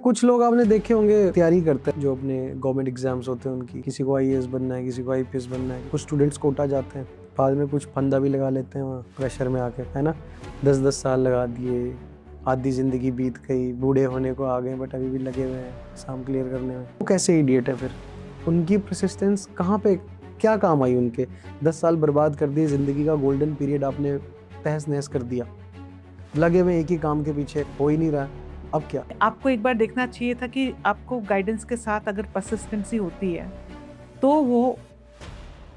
कुछ लोग आपने देखे होंगे तैयारी करते हैं जो अपने गवर्नमेंट एग्जाम्स होते हैं उनकी, किसी को आईएएस बनना है, किसी को आईपीएस बनना है। कुछ स्टूडेंट्स कोटा जाते हैं, बाद में कुछ फंदा भी लगा लेते हैं वहाँ प्रेशर में आके, है ना। 10-10 साल लगा दिए, आधी जिंदगी बीत गई, बूढ़े होने को आ गए बट अभी भी लगे हुए हैं एग्जाम क्लियर करने में। वो कैसे इडियट है फिर? उनकी परसिस्टेंस कहाँ पे, क्या काम आई उनके? 10 साल बर्बाद कर दिए, जिंदगी का गोल्डन पीरियड आपने तहस नहस कर दिया, लगे हुए एक ही काम के पीछे, हो ही नहीं रहा। अब क्या? आपको एक बार देखना चाहिए था कि आपको गाइडेंस के साथ अगर परसिस्टेंसी होती है तो वो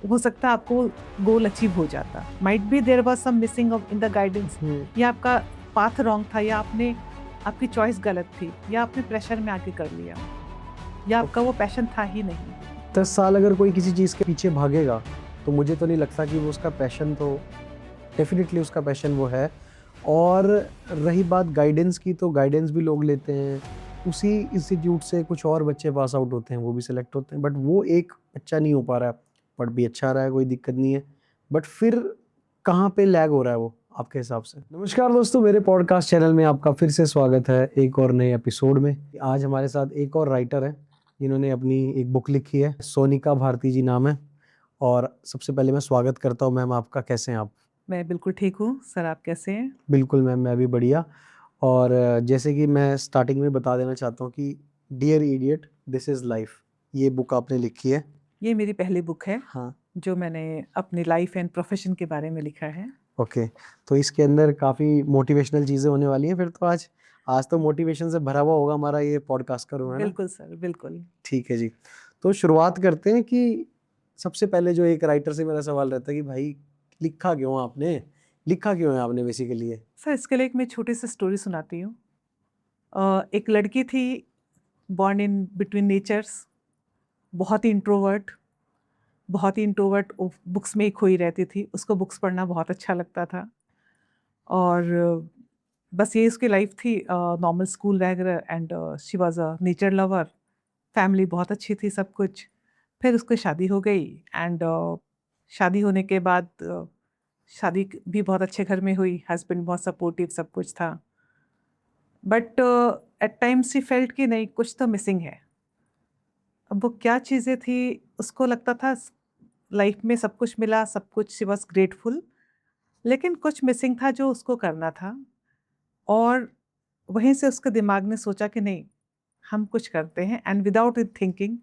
हो सकता है आपको गोल अचीव हो जाता। Might be there was some missing in the guidance, या आपका पाथ रॉन्ग था, या आपकी चॉइस गलत थी, या आपने प्रेशर में आके कर लिया, या आपका वो पैशन था ही नहीं। 10 साल अगर कोई किसी चीज़ के पीछे भागेगा तो मुझे तो नहीं लगता कि वो उसका पैशन, तो डेफिनेटली उसका पैशन वो है। और रही बात गाइडेंस की, तो गाइडेंस भी लोग लेते हैं, उसी इंस्टीट्यूट से कुछ और बच्चे पास आउट होते हैं, वो भी सिलेक्ट होते हैं, बट वो एक अच्छा नहीं हो पा रहा है। पढ़ भी अच्छा रहा है, कोई दिक्कत नहीं है, बट फिर कहाँ पे लैग हो रहा है वो आपके हिसाब से? नमस्कार दोस्तों, मेरे पॉडकास्ट चैनल में आपका फिर से स्वागत है एक और नए एपिसोड में। आज हमारे साथ एक और राइटर है जिन्होंने अपनी एक बुक लिखी है, सोनिका भारती जी नाम है। और सबसे पहले मैं स्वागत करता हूँ मैम आपका। कैसे हैं आप? मैं बिल्कुल ठीक हूँ सर, आप कैसे हैं? बिल्कुल मैम, मैं भी बढ़िया। और जैसे कि मैं स्टार्टिंग में बता देना चाहता हूँ कि dear idiot, this is life, ये बुक आपने लिखी है। ये मेरी पहली बुक है हाँ। जो मैंने अपनी लाइफ एंड प्रोफेशन के बारे में लिखा है। ओके, तो इसके अंदर काफ़ी मोटिवेशनल चीज़ें होने वाली हैं फिर तो। आज आज तो मोटिवेशन से भरा हुआ होगा हमारा ये पॉडकास्ट का रूम, है ना? बिल्कुल सर, बिल्कुल। ठीक है जी। तो शुरुआत करते हैं कि सबसे पहले जो एक राइटर से मेरा सवाल रहता है कि भाई लिखा क्यों आपने? लिखा क्यों है आपने बेसिकली ये? सर, इसके लिए एक मैं छोटी सी स्टोरी सुनाती हूँ। एक लड़की थी, बॉर्न इन बिटवीन नेचर्स, बहुत ही इंट्रोवर्ट, बहुत ही इंट्रोवर्ट, बुक्स में ही खोई रहती थी। उसको बुक्स पढ़ना बहुत अच्छा लगता था, और बस ये उसकी लाइफ थी। नॉर्मल स्कूल वगैरह, and she was a nature lover. Family बहुत अच्छी थी, सब कुछ। फिर उसकी शादी हो गई, एंड शादी होने के बाद शादी भी बहुत अच्छे घर में हुई, हस्बैंड बहुत सपोर्टिव, सब कुछ था। But at times she felt कि नहीं, कुछ तो मिसिंग है। अब वो क्या चीज़ें थी, उसको लगता था लाइफ में सब कुछ मिला, सब कुछ, शी वॉज ग्रेटफुल, लेकिन कुछ मिसिंग था जो उसको करना था। और वहीं से उसके दिमाग ने सोचा कि नहीं, हम कुछ करते हैं। And without it thinking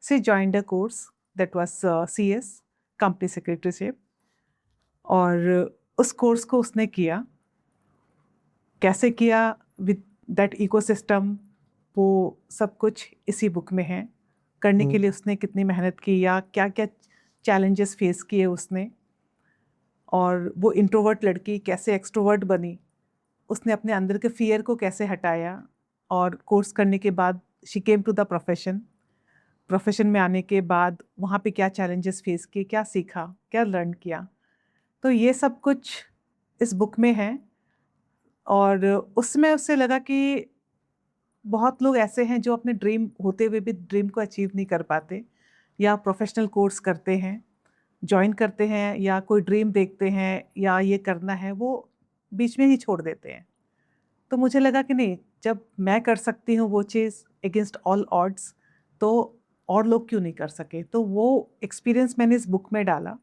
she joined a course that was CS, company secretaryship. और उस कोर्स को उसने किया। कैसे किया, विद दैट इकोसिस्टम, वो सब कुछ इसी बुक में है। करने के लिए उसने कितनी मेहनत की, या क्या क्या चैलेंजेस फेस किए उसने, और वो इंट्रोवर्ट लड़की कैसे एक्सट्रोवर्ट बनी, उसने अपने अंदर के फियर को कैसे हटाया। और कोर्स करने के बाद she came to the profession. Profession में आने के बाद वहाँ पे क्या चैलेंजेस फेस किए, क्या सीखा, क्या लर्न किया, तो ये सब कुछ इस बुक में है। और उसमें उससे लगा कि बहुत लोग ऐसे हैं जो अपने ड्रीम होते हुए भी ड्रीम को अचीव नहीं कर पाते, या प्रोफेशनल कोर्स करते हैं, जॉइन करते हैं, या कोई ड्रीम देखते हैं या ये करना है, वो बीच में ही छोड़ देते हैं। तो मुझे लगा कि नहीं, जब मैं कर सकती हूँ वो चीज़ अगेंस्ट ऑल ऑड्स, तो और लोग क्यों नहीं कर सके। तो वो एक्सपीरियंस मैंने इस बुक में डाला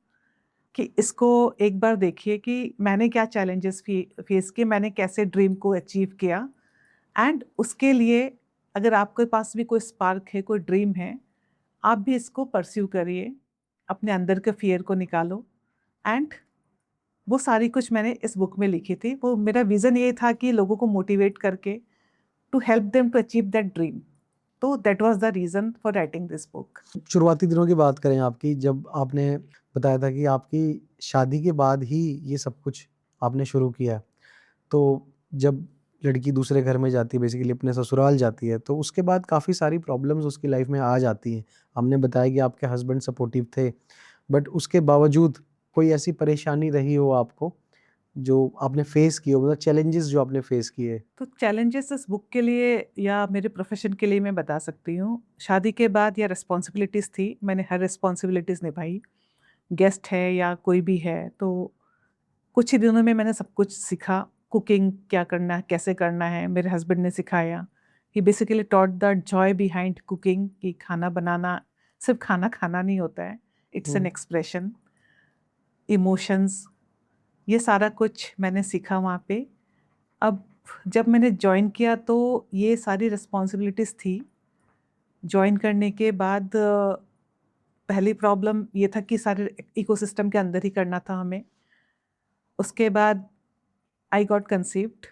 कि इसको एक बार देखिए कि मैंने क्या चैलेंजेस फेस किए, मैंने कैसे ड्रीम को अचीव किया। एंड उसके लिए अगर आपके पास भी कोई स्पार्क है, कोई ड्रीम है, आप भी इसको परस्यू करिए, अपने अंदर के फियर को निकालो। एंड वो सारी कुछ मैंने इस बुक में लिखी थी। वो मेरा विज़न ये था कि लोगों को मोटिवेट करके to help them to achieve that dream. तो that was the reason for writing this book. शुरुआती दिनों की बात करें आपकी, जब आपने बताया था कि आपकी शादी के बाद ही ये सब कुछ आपने शुरू किया है, तो जब लड़की दूसरे घर में जाती है, बेसिकली अपने ससुराल जाती है, तो उसके बाद काफ़ी सारी प्रॉब्लम्स उसकी लाइफ में आ जाती हैं। हमने बताया कि आपके हस्बैंड सपोर्टिव थे, बट उसके बावजूद कोई ऐसी परेशानी रही हो आपको जो आपने फेस की हो, मतलब चैलेंजेस जो आपने फेस किए? तो चैलेंजेस इस बुक के लिए या मेरे प्रोफेशन के लिए मैं बता सकती हूँ। शादी के बाद या रिस्पॉन्सिबिलिटीज़ थी, मैंने हर रिस्पॉन्सिबिलिटीज़ निभाई। गेस्ट है या कोई भी है, तो कुछ ही दिनों में मैंने सब कुछ सीखा। कुकिंग क्या करना है, कैसे करना है, मेरे हस्बैंड ने सिखाया। He basically taught the joy behind cooking, कि खाना बनाना सिर्फ खाना खाना नहीं होता है, इट्स एन एक्सप्रेशन, इमोशंस, ये सारा कुछ मैंने सीखा वहाँ पे। अब जब मैंने ज्वाइन किया तो ये सारी रिस्पॉन्सिबिलिटीज़ थी। ज्वाइन करने के बाद पहली प्रॉब्लम ये था कि सारे इकोसिस्टम के अंदर ही करना था हमें। उसके बाद आई गॉट कंसीव्ड,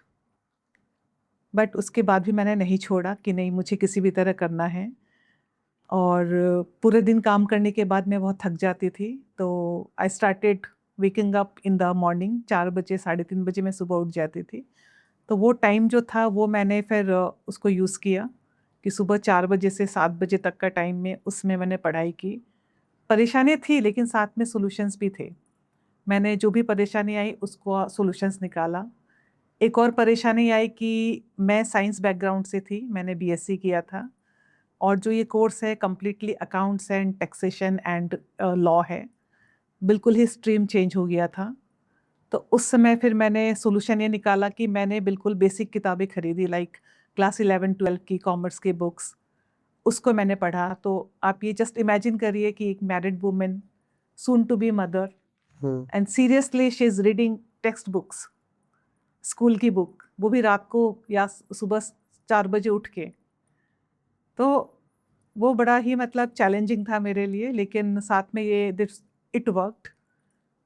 बट उसके बाद भी मैंने नहीं छोड़ा कि नहीं मुझे किसी भी तरह करना है। और पूरे दिन काम करने के बाद मैं बहुत थक जाती थी, तो I started waking up in the morning. 4 बजे 3:30 बजे मैं सुबह उठ जाती थी। तो वो टाइम जो था वो मैंने फिर उसको यूज़ किया कि सुबह 4 बजे से 7 बजे तक का टाइम में उसमें मैंने पढ़ाई की। परेशानी थी लेकिन साथ में सॉल्यूशंस भी थे। मैंने जो भी परेशानी आई उसको सॉल्यूशंस निकाला। एक और परेशानी आई कि मैं साइंस बैकग्राउंड से थी, मैंने बीएससी किया था, और जो ये कोर्स है completely accounts and taxation and law है, बिल्कुल ही स्ट्रीम चेंज हो गया था। तो उस समय फिर मैंने सॉल्यूशन ये निकाला कि मैंने बिल्कुल बेसिक किताबें खरीदी, लाइक क्लास 11-12 की कॉमर्स की बुक्स, उसको मैंने पढ़ा। तो आप ये जस्ट इमेजिन करिए कि एक married women, soon to be mother, and seriously she is reading text books, school की बुक, वो भी रात को या सुबह 4 बजे उठ के। तो वो बड़ा ही मतलब चैलेंजिंग था मेरे लिए, लेकिन साथ में ये दिस इट वर्कड।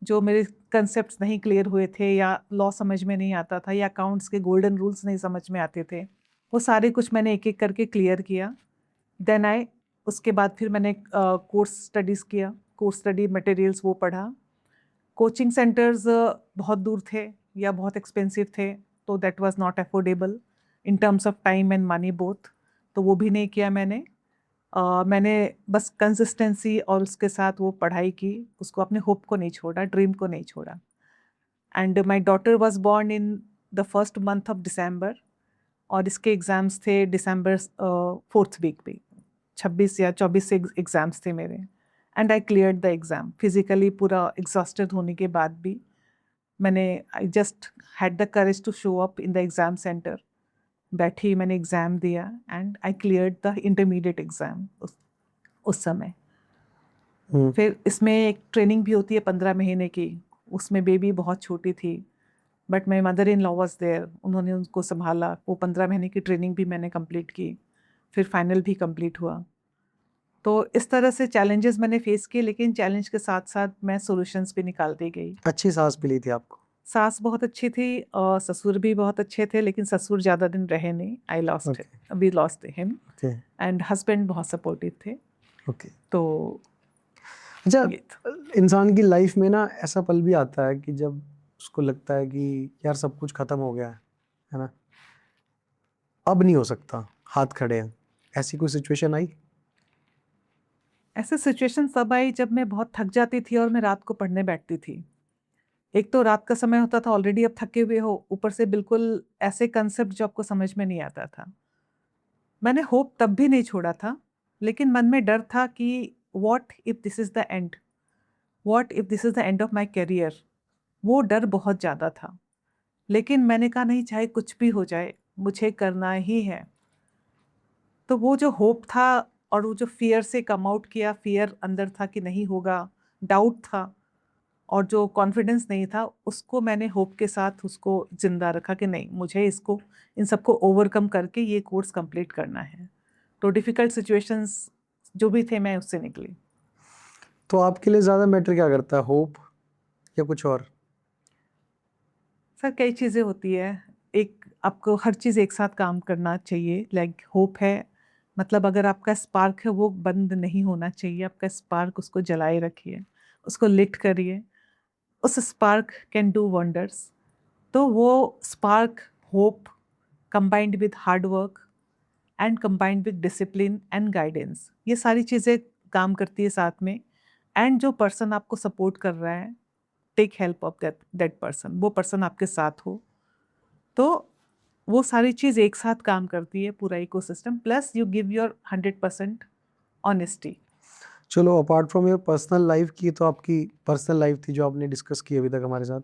जो मेरे कंसेप्ट्स नहीं क्लियर हुए थे या लॉ समझ में नहीं आता था या अकाउंट्स के गोल्डन रूल्स नहीं समझ में आते थे, वो सारे कुछ मैंने एक एक करके क्लियर किया। देन आई उसके बाद फिर मैंने कोर्स स्टडीज़ किया, कोर्स स्टडी मटेरियल्स वो पढ़ा। कोचिंग सेंटर्स बहुत दूर थे या बहुत एक्सपेंसिव थे, तो that was not affordable in terms of time and money both, तो वो भी नहीं किया मैंने। मैंने बस कंसिस्टेंसी और उसके साथ वो पढ़ाई की, उसको अपने होप को नहीं छोड़ा, ड्रीम को नहीं छोड़ा। And my daughter was born in the first month of December, और इसके एग्ज़ाम्स थे दिसंबर 4th वीक पे, 26 या 24 से एग्ज़ाम्स थे मेरे। And I cleared the exam physically, पूरा एग्जॉस्टेड होने के बाद भी मैंने, I just had the courage to show up in the exam centre. बैठी, मैंने एग्ज़ाम दिया and I cleared the intermediate exam उस समय। फिर इसमें एक ट्रेनिंग भी होती है 15 महीने की, उसमें बेबी बहुत छोटी थी, but my mother in law was there, उन्होंने उनको संभाला। वो 15 महीने की ट्रेनिंग भी मैंने कंप्लीट की, फिर फाइनल भी कंप्लीट हुआ। तो इस तरह से चैलेंजेस मैंने फेस किए, लेकिन चैलेंज के साथ साथ मैं सॉल्यूशंस भी निकालती गई। अच्छी सांस मिली थी आपको? सास बहुत अच्छी थी और ससुर भी बहुत अच्छे थे, लेकिन ससुर ज़्यादा दिन रहे नहीं। I lost we lost him, and husband बहुत सपोर्टिव थे। ओके। तो अच्छा, ये था। इंसान की लाइफ में ना ऐसा पल भी आता है कि जब उसको लगता है कि यार सब कुछ खत्म हो गया है ना, अब नहीं हो सकता, हाथ खड़े हैं, ऐसी कोई सिचुएशन आई? ऐसे सिचुएशन तब आई जब मैं बहुत थक जाती थी और मैं रात को पढ़ने बैठती थी। एक तो रात का समय होता था, ऑलरेडी अब थके हुए हो, ऊपर से बिल्कुल ऐसे कंसेप्ट जो आपको समझ में नहीं आता था। मैंने होप तब भी नहीं छोड़ा था, लेकिन मन में डर था कि what if this is the end, what if this is the end of my career. वो डर बहुत ज़्यादा था, लेकिन मैंने कहा नहीं, चाहे कुछ भी हो जाए मुझे करना ही है। तो वो जो होप था और वो जो फियर से कम आउट किया, फियर अंदर था कि नहीं होगा, डाउट था, और जो कॉन्फिडेंस नहीं था, उसको मैंने होप के साथ उसको जिंदा रखा कि नहीं, मुझे इसको, इन सबको ओवरकम करके ये कोर्स कंप्लीट करना है। तो डिफ़िकल्ट सिचुएशंस जो भी थे, मैं उससे निकली। तो आपके लिए ज़्यादा मैटर क्या करता है, होप या कुछ और? सर कई चीज़ें होती है, एक आपको हर चीज़ एक साथ काम करना चाहिए। लाइक होप है, मतलब अगर आपका स्पार्क है वो बंद नहीं होना चाहिए, आपका स्पार्क उसको जलाए रखिए, उसको लिट करिए, उस स्पार्क कैन डू वंडर्स। तो वो spark, hope, combined with hard work and combined with discipline and guidance, ये सारी चीज़ें काम करती है साथ में। एंड जो पर्सन आपको सपोर्ट कर रहा है, take help of that person, वो पर्सन आपके साथ हो, तो वो सारी चीज़ एक साथ काम करती है, पूरा ecosystem, plus you give your 100% honesty. चलो, apart from your personal life की, तो आपकी पर्सनल लाइफ थी जो आपने डिस्कस की अभी तक हमारे साथ।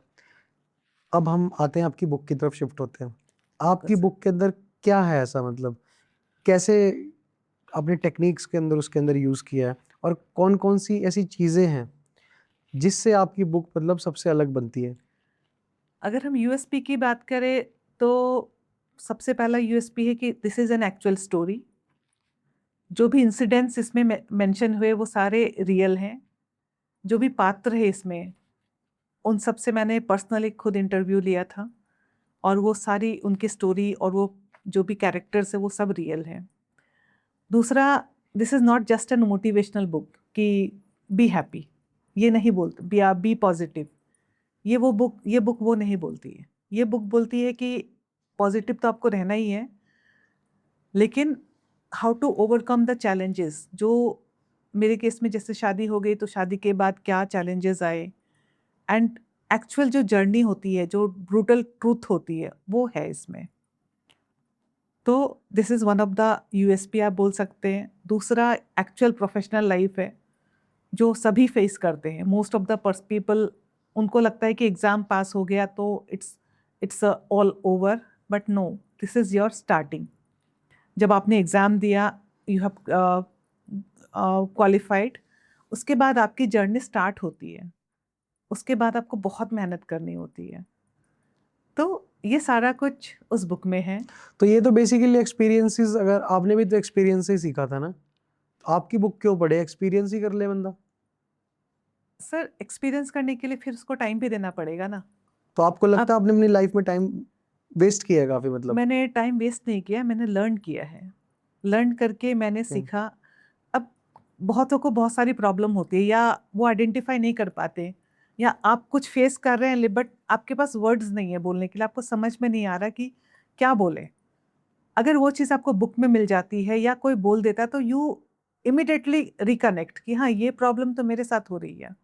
अब हम आते हैं आपकी बुक की तरफ, शिफ्ट होते हैं। आपकी बुक के अंदर क्या है ऐसा, मतलब कैसे आपने टेक्निक्स के अंदर उसके अंदर यूज़ किया है, और कौन कौन सी ऐसी चीज़ें हैं जिससे आपकी बुक मतलब सबसे अलग बनती है? अगर हम यूएसपी की बात करें तो सबसे पहला यूएसपी है कि this is an actual story. जो भी इंसिडेंट्स इसमें मेंशन हुए वो सारे रियल हैं। जो भी पात्र है इसमें, उन सब से मैंने पर्सनली खुद इंटरव्यू लिया था और वो सारी उनकी स्टोरी और वो जो भी कैरेक्टर्स है वो सब रियल हैं। दूसरा, this is not just an motivational book कि बी हैप्पी, ये नहीं बोलते, बी पॉजिटिव। ये बुक वो नहीं बोलती है। ये बुक बोलती है कि पॉजिटिव तो आपको रहना ही है, लेकिन how to overcome the challenges. जो मेरे केस में जैसे शादी हो गई तो शादी के बाद क्या चैलेंजेस आए, एंड एक्चुअल जो जर्नी होती है, जो ब्रूटल ट्रूथ होती है, वो है इसमें। तो this is one of the USP आप बोल सकते हैं। दूसरा, एक्चुअल प्रोफेशनल लाइफ है जो सभी फेस करते हैं। मोस्ट ऑफ द पीपल, उनको लगता है कि एग्ज़ाम पास हो गया तो it's all over, but no, this is your starting. जब आपने एग्ज़ाम दिया, यू हैव क्वालिफाइड, उसके बाद आपकी जर्नी स्टार्ट होती है। उसके बाद आपको बहुत मेहनत करनी होती है। तो ये सारा कुछ उस बुक में है। तो ये तो बेसिकली एक्सपीरियंसेस, अगर आपने भी तो एक्सपीरियंस से ही सीखा था ना, तो आपकी बुक क्यों पढ़े? एक्सपीरियंस ही कर ले बंदा। सर, एक्सपीरियंस करने के लिए फिर उसको टाइम भी देना पड़ेगा ना। तो आपको लगता अब है आपने अपनी लाइफ में टाइम वेस्ट किया है काफ़ी, मतलब? मैंने टाइम वेस्ट नहीं किया, मैंने लर्न किया है। लर्न करके मैंने Okay. सीखा। अब बहुतों को बहुत सारी प्रॉब्लम होती है, या वो आइडेंटिफाई नहीं कर पाते, या आप कुछ फेस कर रहे हैं बट आपके पास वर्ड्स नहीं है बोलने के लिए, आपको समझ में नहीं आ रहा कि क्या बोले। अगर वो चीज़ आपको बुक में मिल जाती है या कोई बोल देता है तो यू इमिडिएटली रिकनेक्ट कि हाँ, ये प्रॉब्लम तो मेरे साथ हो रही है।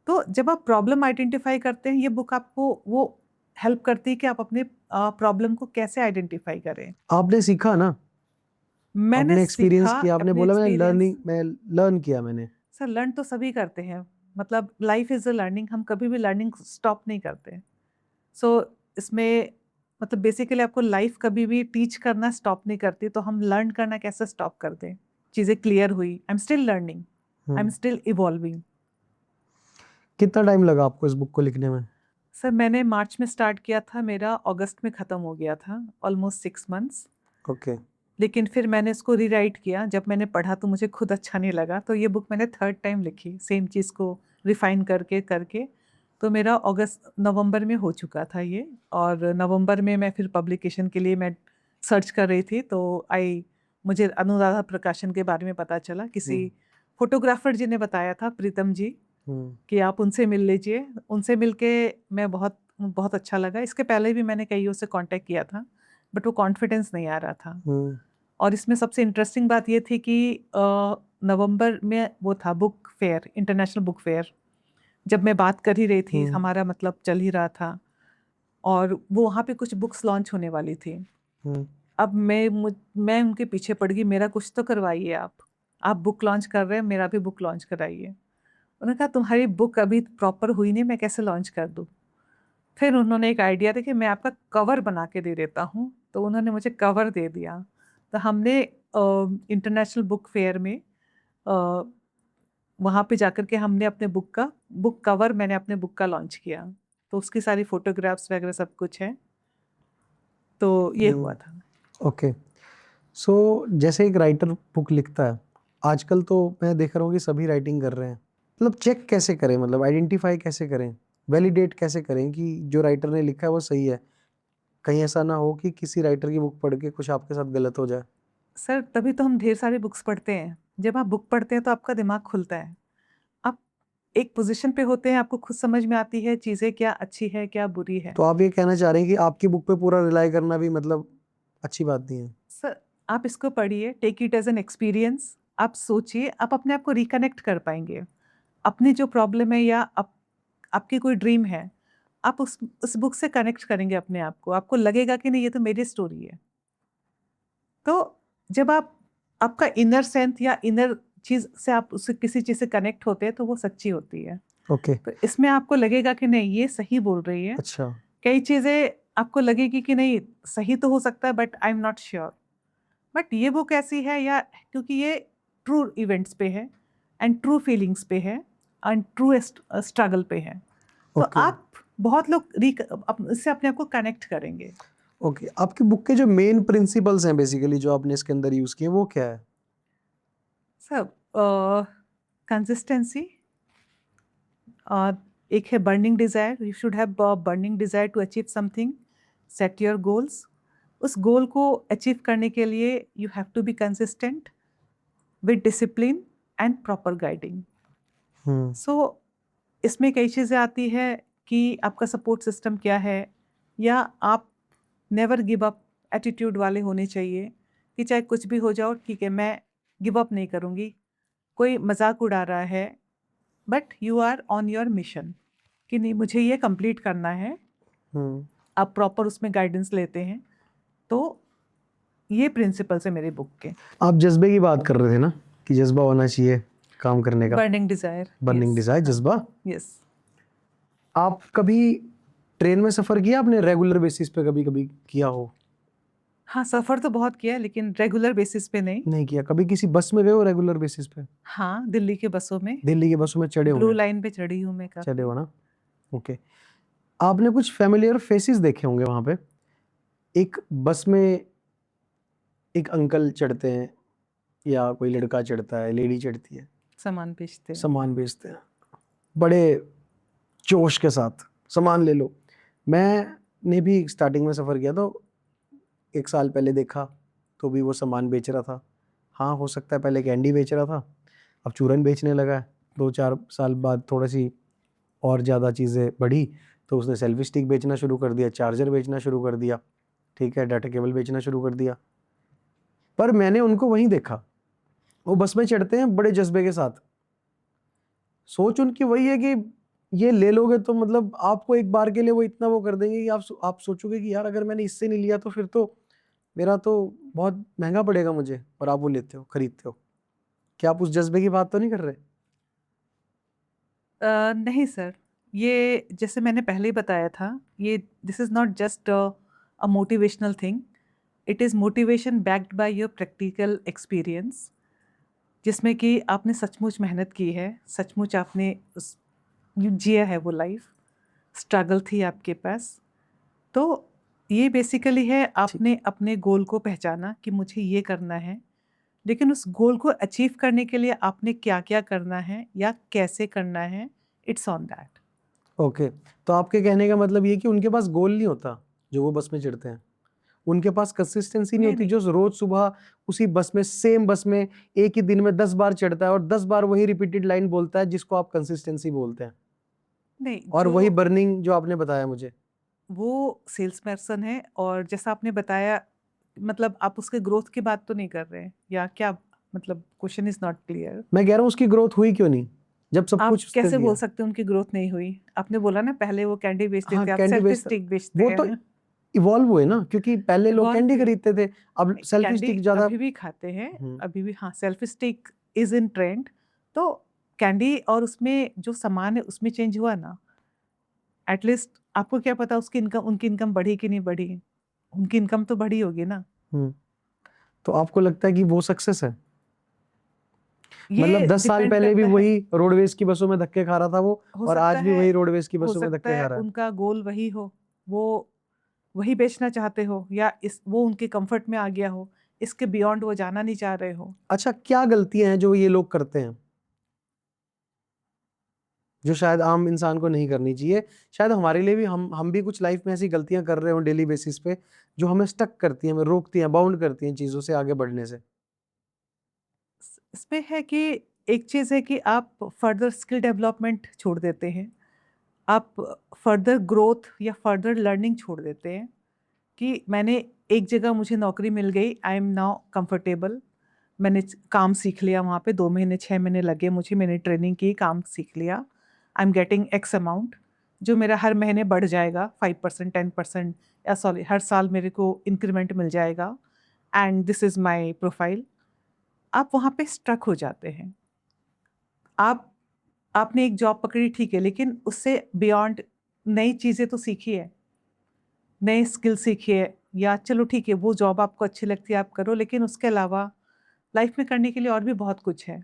तो जब आप प्रॉब्लम आइडेंटिफाई करते हैं, ये बुक आपको वो हेल्प करती है कि आप अपने प्रॉब्लम को कैसे आइडेंटिफाई करें। आपने सीखा ना, मैंने आपने एक्सपीरियंस सीखा किया, आपने अपने बोला एक्सपीरियंस। मैं लर्न किया मैंने। सर, लर्न तो सभी करते हैं, मतलब लाइफ इज़ अ लर्निंग, हम कभी भी लर्निंग स्टॉप नहीं करते। सो इसमें मतलब बेसिकली आपको लाइफ कभी भी टीच करना स्टॉप नहीं करती, तो हम लर्न करना कैसे स्टॉप कर दें। चीज़ें क्लियर हुई, I am still learning, I am still evolving. कितना टाइम लगा आपको इस बुक को लिखने में? सर, मैंने मार्च में स्टार्ट किया था, मेरा अगस्त में ख़त्म हो गया था, ऑलमोस्ट 6 मंथ्स। ओके। लेकिन फिर मैंने इसको रीराइट किया। जब मैंने पढ़ा तो मुझे खुद अच्छा नहीं लगा, तो ये बुक मैंने थर्ड टाइम लिखी, सेम चीज़ को रिफाइन करके करके। तो मेरा अगस्त नवंबर में हो चुका था ये, और नवंबर में मैं फिर पब्लिकेशन के लिए मैं सर्च कर रही थी, तो मुझे अनुराधा प्रकाशन के बारे में पता चला। किसी फोटोग्राफर जी ने बताया था, प्रीतम जी, कि आप उनसे मिल लीजिए। उनसे मिलके मैं बहुत बहुत अच्छा लगा। इसके पहले भी मैंने कईयों से कांटेक्ट किया था, बट वो कॉन्फिडेंस नहीं आ रहा था। और इसमें सबसे इंटरेस्टिंग बात ये थी कि नवंबर में वो था book fair, international book fair. जब मैं बात कर ही रही थी, हमारा मतलब चल ही रहा था, और वो वहाँ पे कुछ बुक्स लॉन्च होने वाली थी। अब मैं उनके पीछे पड़ गई, मेरा कुछ तो करवाइए आप बुक लॉन्च कर रहे हैं, मेरा भी बुक लॉन्च कराइए। उन्होंने कहा, तुम्हारी बुक अभी प्रॉपर हुई नहीं, मैं कैसे लॉन्च कर दूँ। फिर उन्होंने एक आइडिया दिया कि मैं आपका कवर बना के दे देता हूँ, तो उन्होंने मुझे कवर दे दिया। तो हमने इंटरनेशनल बुक फेयर में वहाँ पे जाकर के हमने अपने बुक कवर मैंने अपने बुक का लॉन्च किया। तो उसकी सारी फोटोग्राफ्स वगैरह सब कुछ है। तो ये हुआ था। ओके। सो जैसे एक राइटर बुक लिखता है, आजकल तो मैं देख रहा हूँ कि सभी राइटिंग कर रहे हैं, मतलब चेक कैसे करें, मतलब आइडेंटिफाई कैसे करें, वैलिडेट कैसे करें कि जो राइटर ने लिखा है वो सही है? कहीं ऐसा ना हो कि किसी राइटर की बुक पढ़ के कुछ आपके साथ गलत हो जाए। सर, तभी तो हम ढेर सारी बुक्स पढ़ते हैं। जब आप बुक पढ़ते हैं तो आपका दिमाग खुलता है। आप एक पोजीशन पे होते हैं, आपको खुद समझ में आती है चीज़ें क्या अच्छी है, क्या बुरी है। तो आप ये कहना चाह रहे हैं कि आपकी बुक पे पूरा रिलाई करना भी मतलब अच्छी बात नहीं है? सर, आप इसको पढ़िए, take it as an experience. आप सोचिए, आप अपने आप को रिकनेक्ट कर पाएंगे। अपनी जो प्रॉब्लम है या आपकी कोई ड्रीम है, आप उस बुक से कनेक्ट करेंगे अपने आप को। आपको लगेगा कि नहीं, ये तो मेरी स्टोरी है। तो जब आपका इनर सेंस या इनर चीज़ से आप उससे किसी चीज़ से कनेक्ट होते हैं, तो वो सच्ची होती है। ओके। तो इसमें आपको लगेगा कि नहीं, ये सही बोल रही है। अच्छा। कई चीज़ें आपको लगेगी कि नहीं, सही तो हो सकता है, but I am not sure. But ये बुक ऐसी है, या क्योंकि ये ट्रू इवेंट्स पे है एंड ट्रू फीलिंग्स पे है एंड ट्रू स्ट्रगल पे है, तो ओके आप बहुत लोग इससे अपने आप को कनेक्ट करेंगे। ओके, आपकी बुक के जो मेन प्रिंसिपल्स हैं बेसिकली जो आपने इसके अंदर यूज किए वो क्या है? सब कंसिस्टेंसी, एक है burning desire, you should have burning desire to achieve something, set your goals. उस गोल को अचीव करने के लिए you have to be consistent with discipline and proper guiding. Hmm so इसमें कई चीज़ें आती है कि आपका सपोर्ट सिस्टम क्या है, या आप नेवर गिव अप एटीट्यूड वाले होने चाहिए कि चाहे कुछ भी हो जाओ ठीक है, मैं गिव अप नहीं करूँगी। कोई मजाक उड़ा रहा है but you are on your mission कि नहीं, मुझे ये कंप्लीट करना है, हम्म आप प्रॉपर उसमें गाइडेंस लेते हैं। तो ये प्रिंसिपल्स है मेरे बुक के। आप जज्बे की बात कर रहे थे ना कि जज्बा होना चाहिए काम करने का, बर्निंग डिजायर, बर्निंग डिजायर, जज्बा। यस। आप कभी ट्रेन में सफर किया आपने रेगुलर बेसिस पे, कभी कभी किया हो? हाँ, सफ़र तो बहुत किया है लेकिन रेगुलर बेसिस पे नहीं। नहीं किया? कभी किसी बस में गए हो रेगुलर बेसिस पे? हाँ, दिल्ली के बसों में, दिल्ली की बसों में चढ़े ब्लू होंगे? लाइन पे चढ़ी हूँ मैं चढ़े काफ़ी। हो ना? ओके। आपने कुछ फेमिलियर फेसेस देखे होंगे वहां पे। एक बस में एक अंकल चढ़ते हैं या कोई लड़का चढ़ता है, लेडी चढ़ती है, सामान बेचते हैं। सामान बेचते हैं बड़े जोश के साथ, सामान ले लो। मैंने भी स्टार्टिंग में सफ़र किया तो 1 साल पहले देखा तो भी वो सामान बेच रहा था। हाँ, हो सकता है पहले कैंडी बेच रहा था, अब चूरन बेचने लगा है। 2-4 साल बाद थोड़ी सी और ज़्यादा चीज़ें बढ़ी तो उसने सेल्फी स्टिक बेचना शुरू कर दिया, चार्जर बेचना शुरू कर दिया, ठीक है, डाटा केबल बेचना शुरू कर दिया। पर मैंने उनको वहीं देखा, वो बस में चढ़ते हैं बड़े जज्बे के साथ। सोच उनकी वही है कि ये ले लोगे तो मतलब आपको एक बार के लिए वो इतना वो कर देंगे कि आप सोचोगे कि यार अगर मैंने इससे नहीं लिया तो फिर तो मेरा तो बहुत महंगा पड़ेगा मुझे, और आप वो लेते हो, खरीदते हो। क्या आप उस जज्बे की बात तो नहीं कर रहे? नहीं सर, ये जैसे मैंने पहले ही बताया था, ये this is not just a motivational thing, it is motivation backed by your practical experience, जिसमें कि आपने सचमुच मेहनत की है, सचमुच आपने जिया है वो लाइफ, स्ट्रगल थी आपके पास। तो ये बेसिकली है, आपने अपने गोल को पहचाना कि मुझे ये करना है, लेकिन उस गोल को अचीव करने के लिए आपने क्या क्या करना है या कैसे करना है, इट्स ऑन दैट। ओके, तो आपके कहने का मतलब ये कि उनके पास गोल नहीं होता जो वो बस में चढ़ते हैं, उनके पास कंसिस्टेंसी नहीं नहीं होती, नहीं जो रोज सुबह उसी बस में, सेम बस में एक ही दिन में 10 बार चढ़ता है और 10 बार वही रिपीटेड लाइन बोलता है जिसको आप कंसिस्टेंसी बोलते हैं, नहीं, और जो वही बर्निंग जो आपने बताया मुझे। वो सेल्स पर्सन है, और जैसा आपने बताया, मतलब आप उसके ग्रोथ की बात तो नहीं कर रहे हैं या क्या? मतलब क्वेश्चन इज नॉट क्लियर। मैं कह रहा हूँ उसकी ग्रोथ हुई क्यों नहीं जब सब आप कुछ उसने कैसे बोल दिया? सकते हैं उनकी ग्रोथ नहीं हुई? आपने बोला ना पहले वो कैंडी बेचते हाँ, थे, आप कैंडी सेल्फी बेचता, स्टिक बेचते वो तो हैं। इवॉल्व हुए ना, क्योंकि पहले लोग इवॉल्व कैंडी हुए। खरीदते थे, अब सेल्फी कैंडी स्टिक ज्यादा। अभी भी खाते हैं, हम्म, अभी भी, हाँ, selfie stick is in trend. तो कैंडी और उसमें जो सामान है उसमें चेंज हुआ ना, एटलीस्ट आपको क्या पता उसकी इनकम, उनकी इनकम बढ़ी कि नहीं बढ़ी? उनकी इनकम तो बढ़ी होगी ना। हम्म। तो आपको लगता है कि वो सक्सेस है? मतलब ये 10 साल डिपेंड पहले भी करता है। वही रोडवेज की बसों में धक्के खा रहा था वो, हो और सकता आज भी है, वही रोडवेज की हो बसों में सकता धक्के है खा रहा है। उनका गोल वही हो, वो वही बेचना चाहते हो, या इस वो उनके कंफर्ट में आ गया हो, इसके बियॉन्ड वो जाना नहीं चाह रहे हो। अच्छा, क्या गलतियां हैं जो ये लोग करते हैं जो शायद आम इंसान को नहीं करनी चाहिए? शायद हमारे लिए भी, हम भी कुछ लाइफ में ऐसी गलतियां कर रहे हो डेली बेसिस पे जो हमें स्टक करती हैं, हमें रोकती हैं, बाउंड करती हैं चीजों से आगे बढ़ने से। इसमें है कि एक चीज़ है कि आप फर्दर स्किल डेवलपमेंट छोड़ देते हैं, आप फर्दर ग्रोथ या फर्दर लर्निंग छोड़ देते हैं कि मैंने एक जगह, मुझे नौकरी मिल गई, आई एम नाउ कंफर्टेबल, मैंने काम सीख लिया वहाँ पे, 2 महीने 6 महीने लगे मुझे, मैंने ट्रेनिंग की, काम सीख लिया, I am getting x amount, जो मेरा हर महीने बढ़ जाएगा 5%, 10%, या सॉरी हर साल मेरे को इंक्रीमेंट मिल जाएगा, and this is my profile. आप वहाँ पे स्ट्रक हो जाते हैं। आप आपने एक जॉब पकड़ी ठीक है, लेकिन उससे बियॉन्ड नई चीज़ें तो सीखी है, नए स्किल सीखिए, या चलो ठीक है वो जॉब आपको अच्छी लगती है आप करो, लेकिन उसके अलावा लाइफ में करने के लिए और भी बहुत कुछ है।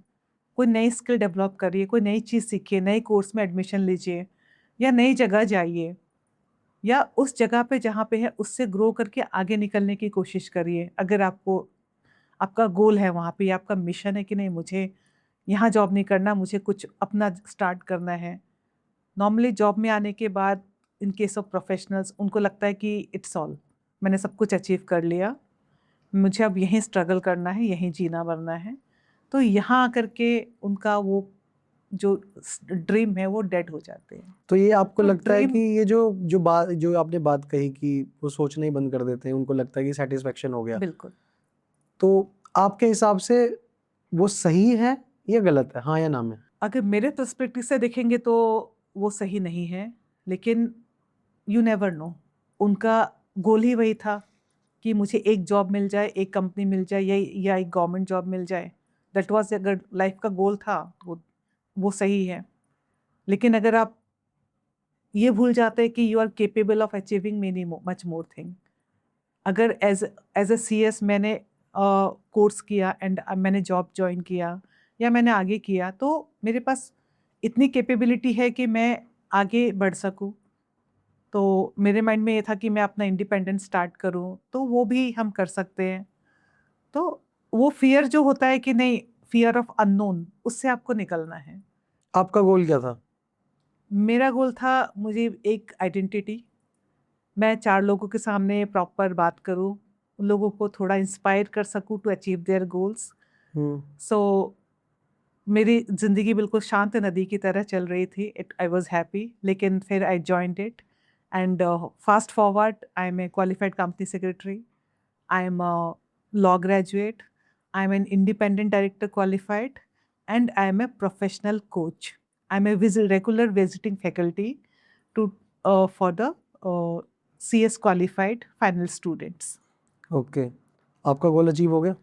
कोई नई स्किल डेवलप करिए, कोई नई चीज़ सीखिए, नए कोर्स में एडमिशन लीजिए, या नई जगह जाइए, या उस जगह पे जहाँ पे है उससे ग्रो करके आगे निकलने की कोशिश करिए। अगर आपको आपका गोल है वहाँ पे, या आपका मिशन है कि नहीं मुझे यहाँ जॉब नहीं करना, मुझे कुछ अपना स्टार्ट करना है। नॉर्मली जॉब में आने के बाद इन केस ऑफ प्रोफेशनल्स उनको लगता है कि इट्स ऑल, मैंने सब कुछ अचीव कर लिया, मुझे अब यहीं स्ट्रगल करना है, यहीं जीना मरना है। तो यहाँ आकर के उनका वो जो ड्रीम है वो डेड हो जाते हैं। तो ये आपको तो लगता है कि ड्रीम ये जो आपने बात कही कि वो सोचना ही बंद कर देते हैं, उनको लगता है कि सेटिस्फेक्शन हो गया, बिल्कुल। तो आपके हिसाब से वो सही है या गलत है, हाँ या ना में? अगर मेरे पर्सपेक्टिव से देखेंगे तो वो सही नहीं है, लेकिन यू नेवर नो, उनका गोल ही वही था कि मुझे एक जॉब मिल जाए, एक कंपनी मिल जाए, या एक गवर्नमेंट जॉब मिल जाए। दैट वाज अगर लाइफ का गोल था वो सही है। लेकिन अगर आप ये भूल जाते हैं कि you are capable of achieving many much more thing. अगर एज एज अ CS मैंने कोर्स किया एंड मैंने जॉब ज्वाइन किया या मैंने आगे किया, तो मेरे पास इतनी कैपेबिलिटी है कि मैं आगे बढ़ सकूं। तो मेरे माइंड में ये था कि मैं अपना इंडिपेंडेंट स्टार्ट करूं, तो वो भी हम कर सकते हैं। तो वो फियर जो होता है कि नहीं, फियर ऑफ अननोन, उससे आपको निकलना है। आपका गोल क्या था? मेरा गोल था मुझे एक आइडेंटिटी, मैं 4 लोगों के सामने प्रॉपर बात करूं, उन लोगों को थोड़ा इंस्पायर कर सकूं टू अचीव देयर गोल्स। हम्म। सो मेरी ज़िंदगी बिल्कुल शांत नदी की तरह चल रही थी। इट आई वाज़ हैप्पी, लेकिन फिर I joined it and fast forward I am a qualified company secretary, I am a law graduate, I am an independent director qualified, and I am a professional coach. I am a regular visiting faculty to for the uh, CS qualified final students. Okay, आपका गोल achieve हो गया?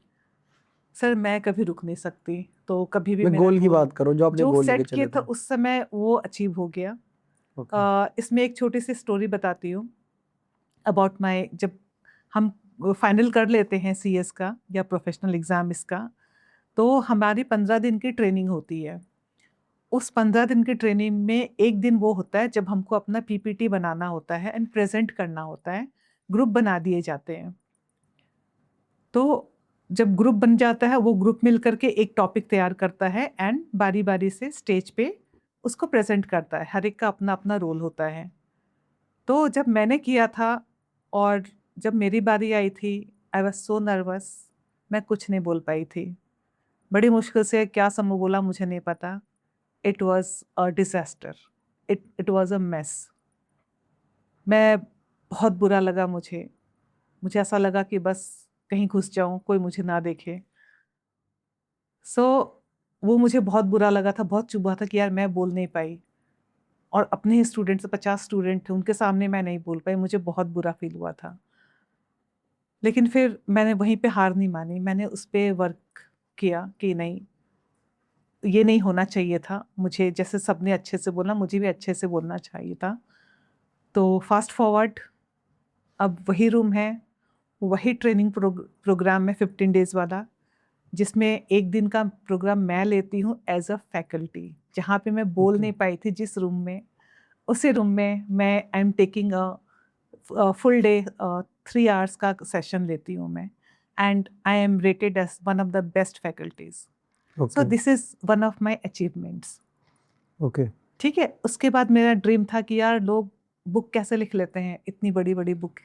Sir मैं कभी रुक नहीं सकती, तो कभी भी मैं मेरा गोल की गोल बात करूं जो आपने जो गोल लेके सेट किए चले था थे। उस समय वो अचीव हो गया। ओके। इसमें एक छोटी सी स्टोरी बताती हूँ अबाउट माय, जब हम फाइनल कर लेते हैं CS का या प्रोफेशनल एग्ज़ाम इसका, तो हमारी 15 दिन की ट्रेनिंग होती है। उस 15 दिन की ट्रेनिंग में एक दिन वो होता है जब हमको अपना PPT बनाना होता है एंड प्रेजेंट करना होता है। ग्रुप बना दिए जाते हैं। तो जब ग्रुप बन जाता है, वो ग्रुप मिल करके एक टॉपिक तैयार करता है एंड बारी-बारी से स्टेज पे उसको प्रेजेंट करता है। हर एक का अपना-अपना रोल होता है। तो जब मैंने किया था और जब मेरी बारी आई थी, आई वाज़ सो नर्वस, मैं कुछ नहीं बोल पाई थी। बड़ी मुश्किल से क्या समूह बोला मुझे नहीं पता। It was a disaster, it was a mess. मैं बहुत बुरा लगा मुझे। मुझे ऐसा लगा कि बस कहीं घुस जाऊँ, कोई मुझे ना देखे। सो वो मुझे बहुत बुरा लगा था, बहुत चुभा था कि यार मैं बोल नहीं पाई, और अपने ही स्टूडेंट्स 50 स्टूडेंट थे, उनके सामने मैं नहीं बोल पाई, मुझे बहुत बुरा फ़ील हुआ था। लेकिन फिर मैंने वहीं पे हार नहीं मानी, मैंने उस पे वर्क किया कि नहीं, ये नहीं होना चाहिए था। मुझे जैसे सबने अच्छे से बोला, मुझे भी अच्छे से बोलना चाहिए था। तो फास्ट फॉरवर्ड, अब वही रूम है, वही ट्रेनिंग प्रोग्राम है 15 डेज़ वाला, जिसमें एक दिन का प्रोग्राम मैं लेती हूँ एज़ अ फैकल्टी। जहाँ पे मैं बोल ओके। नहीं पाई थी जिस रूम में, उसी रूम में मैं I am taking full day 3 hours का सेशन लेती हूँ मैं, and I am rated as one of the best faculties. So okay. This is one of my achievements. Okay. ठीक है, उसके बाद मेरा ड्रीम था कि यार लोग बुक कैसे लिख लेते हैं, इतनी बड़ी-बड़ी बुक।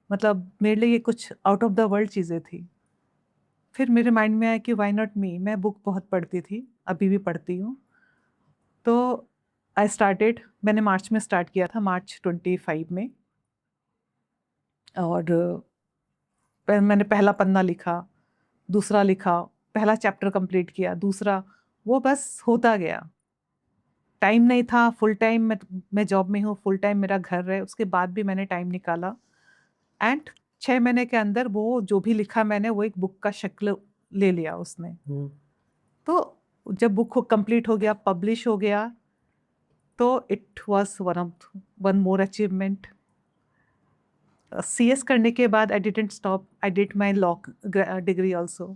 मतलब मेरे लिए ये कुछ आउट ऑफ द वर्ल्ड चीज़ें थी। फिर मेरे माइंड में आया कि व्हाई नॉट मी, मैं बुक बहुत पढ़ती थी, अभी भी पढ़ती हूँ। तो आई स्टार्टेड, मैंने मार्च में स्टार्ट किया था, मार्च 25 में, और मैंने पहला पन्ना लिखा, दूसरा लिखा, पहला चैप्टर कंप्लीट किया, दूसरा, वो बस होता गया। टाइम नहीं था, फुल टाइम मैं जॉब में हूँ, फुल टाइम मेरा घर है, उसके बाद भी मैंने टाइम निकाला एंड 6 महीने के अंदर वो जो भी लिखा मैंने, वो एक बुक का शक्ल ले लिया उसने। हम्म। तो जब बुक कंप्लीट हो गया, पब्लिश हो गया, तो it was one more achievement. CS करने के बाद I didn't stop, I did my law degree also.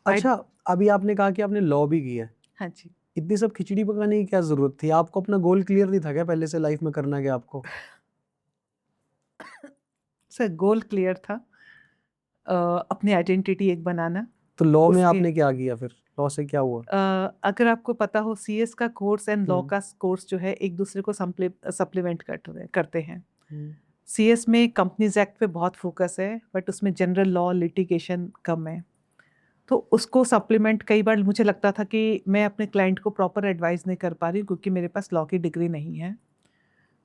अच्छा, अभी आपने कहा कि आपने लॉ भी किया है, हाँ जी। इतनी सब खिचड़ी पकाने की क्या जरूरत थी? आपको अपना गोल क्लियर नहीं था क्या पहले से लाइफ में करना क्या आपको? सर गोल क्लियर था, अपनी आइडेंटिटी एक बनाना। तो लॉ में उसके आपने क्या किया फिर? लॉ से क्या हुआ? अगर आपको पता हो, CS का कोर्स एंड लॉ हम्म, का कोर्स जो है एक दूसरे को सप्लीमेंट करते हैं। हम्म, CS में कंपनीज एक्ट पे बहुत फोकस है, बट उसमें जनरल लॉ लिटिगेशन कम है। तो उसको सप्लीमेंट, कई बार मुझे लगता था कि मैं अपने क्लाइंट को प्रॉपर एडवाइस नहीं कर पा रही क्योंकि मेरे पास लॉ की डिग्री नहीं है।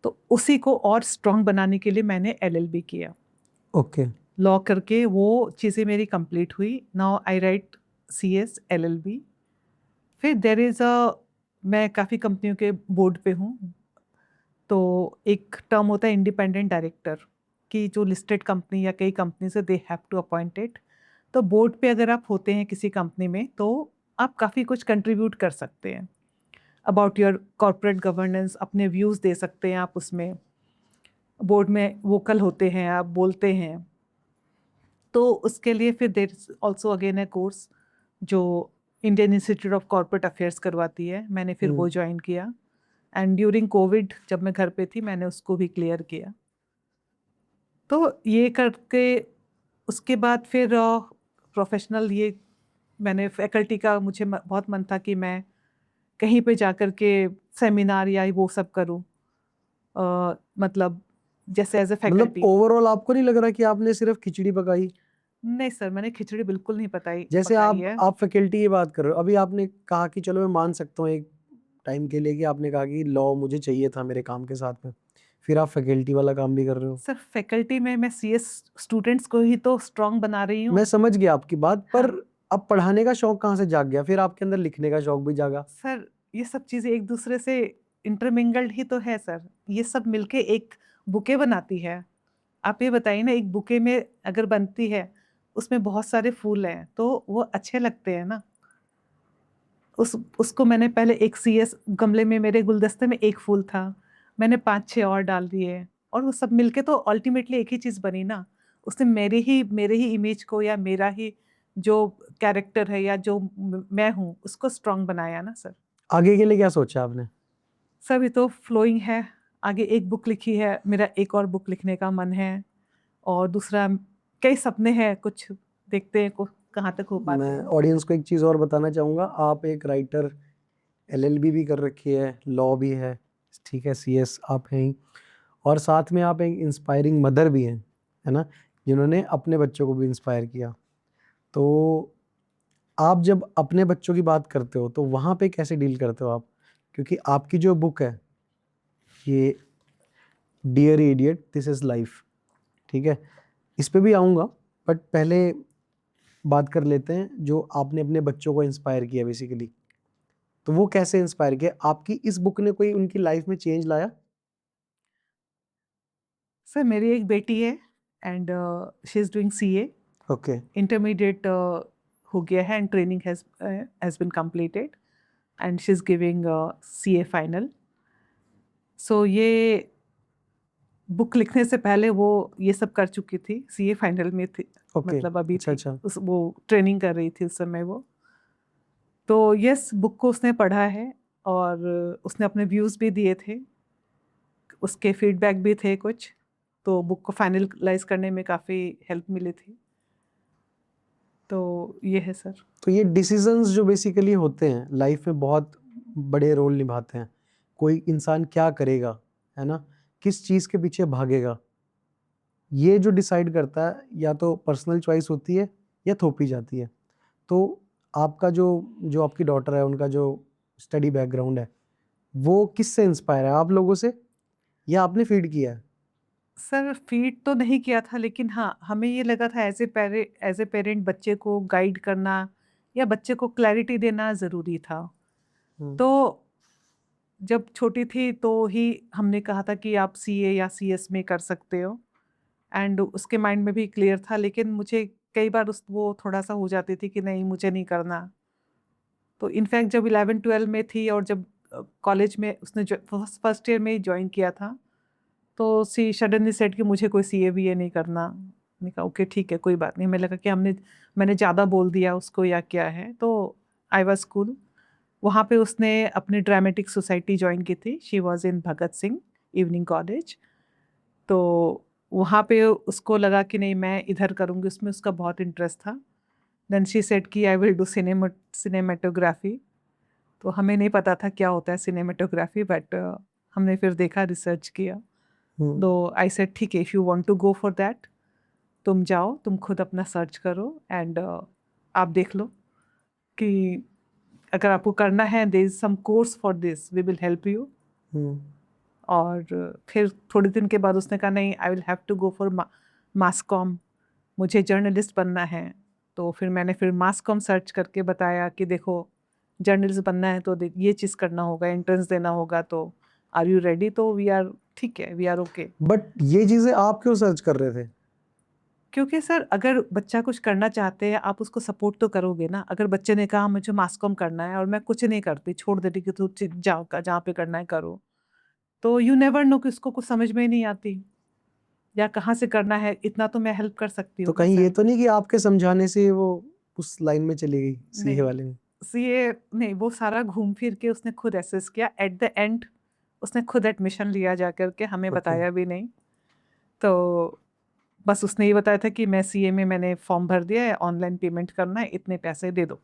तो उसी को और स्ट्रांग बनाने के लिए मैंने LLB किया। ओके। लॉ करके वो चीज़ें मेरी कंप्लीट हुई। Now I right CS LLB। फिर देर इज़ मैं काफ़ी कंपनियों के बोर्ड पे हूँ। तो एक टर्म होता है इंडिपेंडेंट डायरेक्टर, कि जो लिस्टेड कंपनी या कई कंपनी से दे हैव टू अपॉइंटेड। तो बोर्ड पे अगर आप होते हैं किसी कंपनी में तो आप काफ़ी कुछ कंट्रीब्यूट कर सकते हैं अबाउट योर कॉर्पोरेट गवर्नेंस, अपने व्यूज़ दे सकते हैं आप उसमें। बोर्ड में वोकल होते हैं, आप बोलते हैं। तो उसके लिए फिर there is also again a course जो Indian Institute of Corporate Affairs करवाती है, मैंने फिर वो ज्वाइन किया। एंड ड्यूरिंग कोविड जब मैं घर पे थी मैंने उसको भी क्लियर किया। तो ये करके उसके बाद फिर प्रोफेशनल ये मैंने फैकल्टी का, मुझे बहुत मन था कि मैं कहीं पे जाकर के सेमिनार या वो सब करूं, मतलब जैसे एज ए मतलब फैकल्टी। ओवरऑल आपको नहीं लग रहा कि आपने सिर्फ खिचड़ी पकाई? नहीं सर, मैंने खिचड़ी बिल्कुल नहीं जैसे पकाई आप है। आप फैकल्टी की बात कर रहे हो, अभी आपने कहा कि चलो मैं मान सकता हूँ एक टाइम के लिए कि आपने कहा कि लॉ मुझे चाहिए था मेरे काम के साथ में, फिर आप फैकल्टी वाला काम भी कर रहे हो। सर फैकल्टी में मैं CS स्टूडेंट्स को ही तो स्ट्रांग बना रही मैं हूँ। समझ गया आपकी बात, पर हाँ अब पढ़ाने का शौक कहाँ से जाग गया? फिर आपके अंदर लिखने का शौक भी जागा? सर, ये सब चीज़ें एक दूसरे से इंटरमिंगल्ड ही तो है सर। ये सब मिलके एक बुके बनाती है। आप ये बताइए ना, एक बुके में अगर बनती है, उसमें बहुत सारे फूल हैं तो वो अच्छे लगते हैं ना। उसको मैंने पहले एक CS गमले में, मेरे गुलदस्ते में एक फूल था, मैंने 5-6 और डाल दिए और वो सब मिलके तो अल्टीमेटली एक ही चीज़ बनी ना। उसने मेरे ही इमेज को या मेरा ही जो कैरेक्टर है या जो मैं हूँ उसको स्ट्रांग बनाया ना सर। आगे के लिए क्या सोचा आपने? सर ये तो फ्लोइंग है। आगे एक बुक लिखी है, मेरा एक और बुक लिखने का मन है। और दूसरा, कई सपने हैं, कुछ देखते हैं को कहाँ तक हो पाते मैं हैं। ऑडियंस को एक चीज़ और बताना चाहूँगा, आप एक राइटर, LLB भी कर रखी है, लॉ भी है, ठीक है, CS आप हैं ही, और साथ में आप एक इंस्पायरिंग मदर भी हैं, है ना, जिन्होंने अपने बच्चों को भी इंस्पायर किया। तो आप जब अपने बच्चों की बात करते हो तो वहाँ पे कैसे डील करते हो आप? क्योंकि आपकी जो बुक है ये dear idiot this is life, ठीक है, इस पे भी आऊँगा, बट पहले बात कर लेते हैं जो आपने अपने बच्चों को इंस्पायर किया बेसिकली। तो वो कैसे इंस्पायर किया? आपकी इस बुक ने कोई उनकी लाइफ में चेंज लाया? सर मेरी एक बेटी है and she is doing CA। Okay. Intermediate हो गया है and training has been completed and she is giving CA final. So ये बुक लिखने से पहले वो ये सब कर चुकी थी, CA फाइनल में थी, ओके, मतलब अभी अच्छा थी अच्छा। उस वो ट्रेनिंग कर रही थी उस समय वो। तो यस, बुक को उसने पढ़ा है और उसने अपने व्यूज़ भी दिए थे, उसके फीडबैक भी थे कुछ। तो बुक को फाइनलाइज करने में काफ़ी हेल्प मिली थी। तो ये है सर। तो ये डिसीजंस जो बेसिकली होते हैं लाइफ में बहुत बड़े रोल निभाते हैं। कोई इंसान क्या करेगा, है ना, किस चीज़ के पीछे भागेगा, ये जो डिसाइड करता है या तो पर्सनल चॉइस होती है या थोपी जाती है। तो आपका जो जो आपकी डॉटर है उनका जो स्टडी बैकग्राउंड है वो किससे इंस्पायर है, आप लोगों से या आपने फीड किया है? सर फीड तो नहीं किया था, लेकिन हाँ, हमें ये लगा था एज ए पेरेंट बच्चे को गाइड करना या बच्चे को क्लैरिटी देना ज़रूरी था। हम्म, तो जब छोटी थी तो ही हमने कहा था कि आप CA या CS में कर सकते हो, एंड उसके माइंड में भी क्लियर था। लेकिन मुझे कई बार उस वो थोड़ा-सा हो जाती थी कि नहीं मुझे नहीं करना। तो इनफैक्ट जब 11-12 में थी और जब कॉलेज में उसने फर्स्ट ईयर में ही जॉइन किया था, तो सी सडनली सेड कि मुझे कोई सीए बीए नहीं करना। मैंने कहा ओके ठीक है कोई बात नहीं। मैं लगा कि मैंने ज़्यादा बोल दिया उसको या क्या है। तो आई वाज कूल। वहाँ पे उसने अपनी ड्रामेटिक सोसाइटी ज्वाइन की थी। She was in Bhagat Singh evening college. तो वहाँ पे उसको लगा कि नहीं मैं इधर करूँगी, उसमें उसका बहुत इंटरेस्ट था। देन शी सेड कि आई विल डू सिनेमेटोग्राफी। तो हमें नहीं पता था क्या होता है सिनेमेटोग्राफी, बट हमने फिर देखा, रिसर्च किया। तो आई सेड ठीक है, if you want to go for that तुम जाओ, तुम खुद अपना सर्च करो एंड आप देख लो कि अगर आपको करना है there is some course for this, we will help you. और फिर थोड़े दिन के बाद उसने कहा नहीं I will have to go for mass comm, मुझे जर्नलिस्ट बनना है। तो फिर मैंने मास कॉम सर्च करके बताया कि देखो जर्नलिस्ट बनना है तो ये चीज़ करना होगा, एंट्रेंस देना होगा, तो आर यू रेडी? तो वी आर ठीक है, वी आर ओके। बट ये चीजें आप क्यों सर्च कर रहे थे? क्योंकि सर अगर बच्चा कुछ करना चाहते हैं आप उसको सपोर्ट तो करोगे ना। अगर बच्चे ने कहा मुझे मास कॉम करना है और मैं कुछ नहीं करती, छोड़ देती कि तू जाओ का जहाँ पे करना है करो, तो यू नेवर नो कि उसको कुछ समझ में ही नहीं आती या कहाँ से करना है। इतना तो मैं हेल्प कर सकती तो हूँ ना कहीं ये सर। तो नहीं कि आपके समझाने से वो उस लाइन में चली गई, सीए नहीं, वाले में? सीए नहीं, वो सारा घूम फिर के उसने खुद एसेस किया। एट द एंड उसने खुद एडमिशन लिया जा करके, हमें ओके। बताया भी नहीं। तो बस उसने ये बताया था कि मैं सीए में मैंने फॉर्म भर दिया है, ऑनलाइन पेमेंट करना है, इतने पैसे दे दो।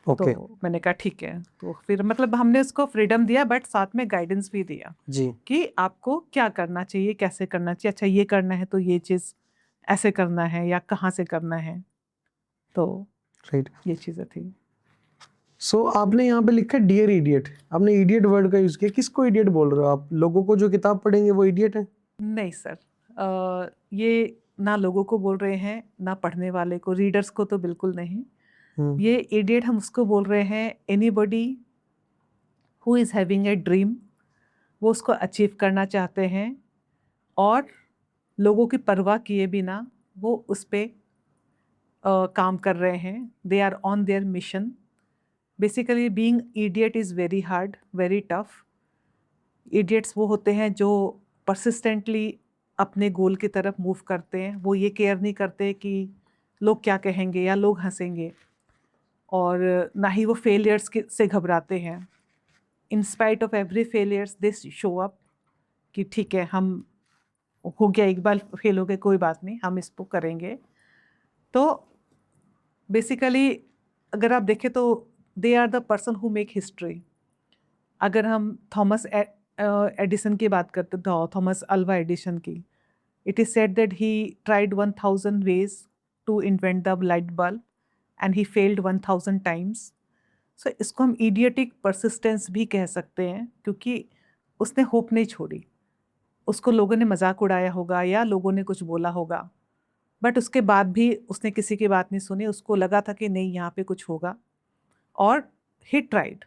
तो ओके। मैंने कहा ठीक है। तो फिर मतलब हमने उसको फ्रीडम दिया बट साथ में गाइडेंस भी दिया जी। कि आपको क्या करना चाहिए, कैसे करना चाहिए। अच्छा ये करना है तो ये चीज़ ऐसे करना है या कहाँ से करना है। तो राइट। ये चीज़ें थी। सो आपने यहाँ पे लिखा है डियर इडियट, आपने इडियट वर्ड का यूज किया, किसको इडियट बोल रहे हो आप? लोगों को जो किताब पढ़ेंगे वो इडियट है? नहीं सर, ये ना लोगों को बोल रहे हैं ना पढ़ने वाले को, रीडर्स को तो बिल्कुल नहीं। ये इडियट हम उसको बोल रहे हैं anybody who is having a dream, वो उसको अचीव करना चाहते हैं और लोगों की परवाह किए बिना वो उस पे काम कर रहे हैं। They are on their mission. Basically being idiot is very hard, very tough. Idiots वो होते हैं जो परसिस्टेंटली अपने गोल की तरफ मूव करते हैं। वो ये केयर नहीं करते कि लोग क्या कहेंगे या लोग हंसेंगे, और ना ही वो फेलियर्स से घबराते हैं। In spite of every failures they show up कि ठीक है, हम हो गया, एक बार फेल हो गए कोई बात नहीं, हम इसको करेंगे। तो बेसिकली अगर आप देखें तो they are the person who make history. अगर हम थॉमस एडिसन की बात करते हैं, थॉमस अल्वा एडिसन की, it is said that he tried 1000 ways to invent the light bulb and he failed 1000 times. So इसको हम इडियोटिक परसिस्टेंस भी कह सकते हैं, क्योंकि उसने होप नहीं छोड़ी। उसको लोगों ने मजाक उड़ाया होगा या लोगों ने कुछ बोला होगा, बट उसके बाद भी उसने किसी की बात नहीं सुनी। उसको लगा था कि नहीं यहाँ पे कुछ होगा, और he tried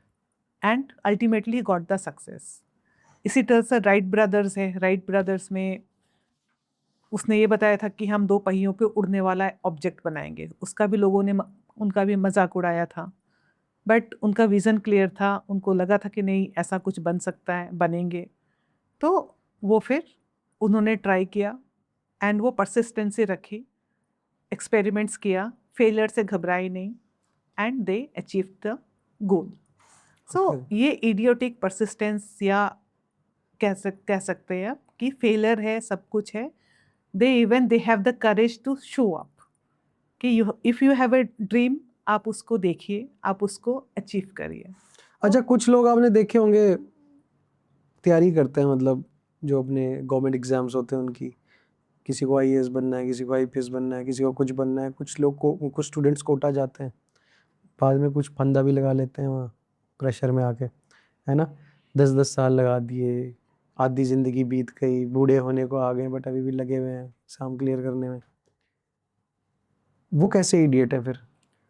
and ultimately got the success. इसी तरह से राइट ब्रदर्स है। राइट ब्रदर्स में उसने ये बताया था कि हम 2 पहियों पे उड़ने वाला ऑब्जेक्ट बनाएंगे। उसका भी लोगों ने उनका भी मजाक उड़ाया था, बट उनका विज़न क्लियर था। उनको लगा था कि नहीं ऐसा कुछ बन सकता है, बनेंगे। तो वो फिर उन्होंने ट्राई किया एंड वो परसिस्टेंसी रखी, एक्सपेरिमेंट्स किया, फेलियर से घबराए नहीं, and they achieve the goal. So ये इडियोटिक परसिस्टेंस या कह सकते हैं आप कि फेलियर है, सब कुछ है। They have the courage to show up कि if you have a dream, आप उसको देखिए, आप उसको अचीव करिए। अच्छा, कुछ लोग आपने देखे होंगे तैयारी करते हैं, मतलब जो अपने गवर्नमेंट एग्जाम्स होते हैं उनकी, किसी को आईएएस बनना है, किसी को आईपीएस बनना है, किसी को कुछ बनना है। कुछ लोग को, कुछ स्टूडेंट्स कोटा जाते हैं, बाद में कुछ फंदा भी लगा लेते हैं वहाँ प्रेशर में आके, है ना? 10-10 साल लगा दिए, आधी ज़िंदगी बीत गई, बूढ़े होने को आ गए, बट अभी भी लगे हुए हैं एग्जाम क्लियर करने में। वो कैसे इडियट है फिर?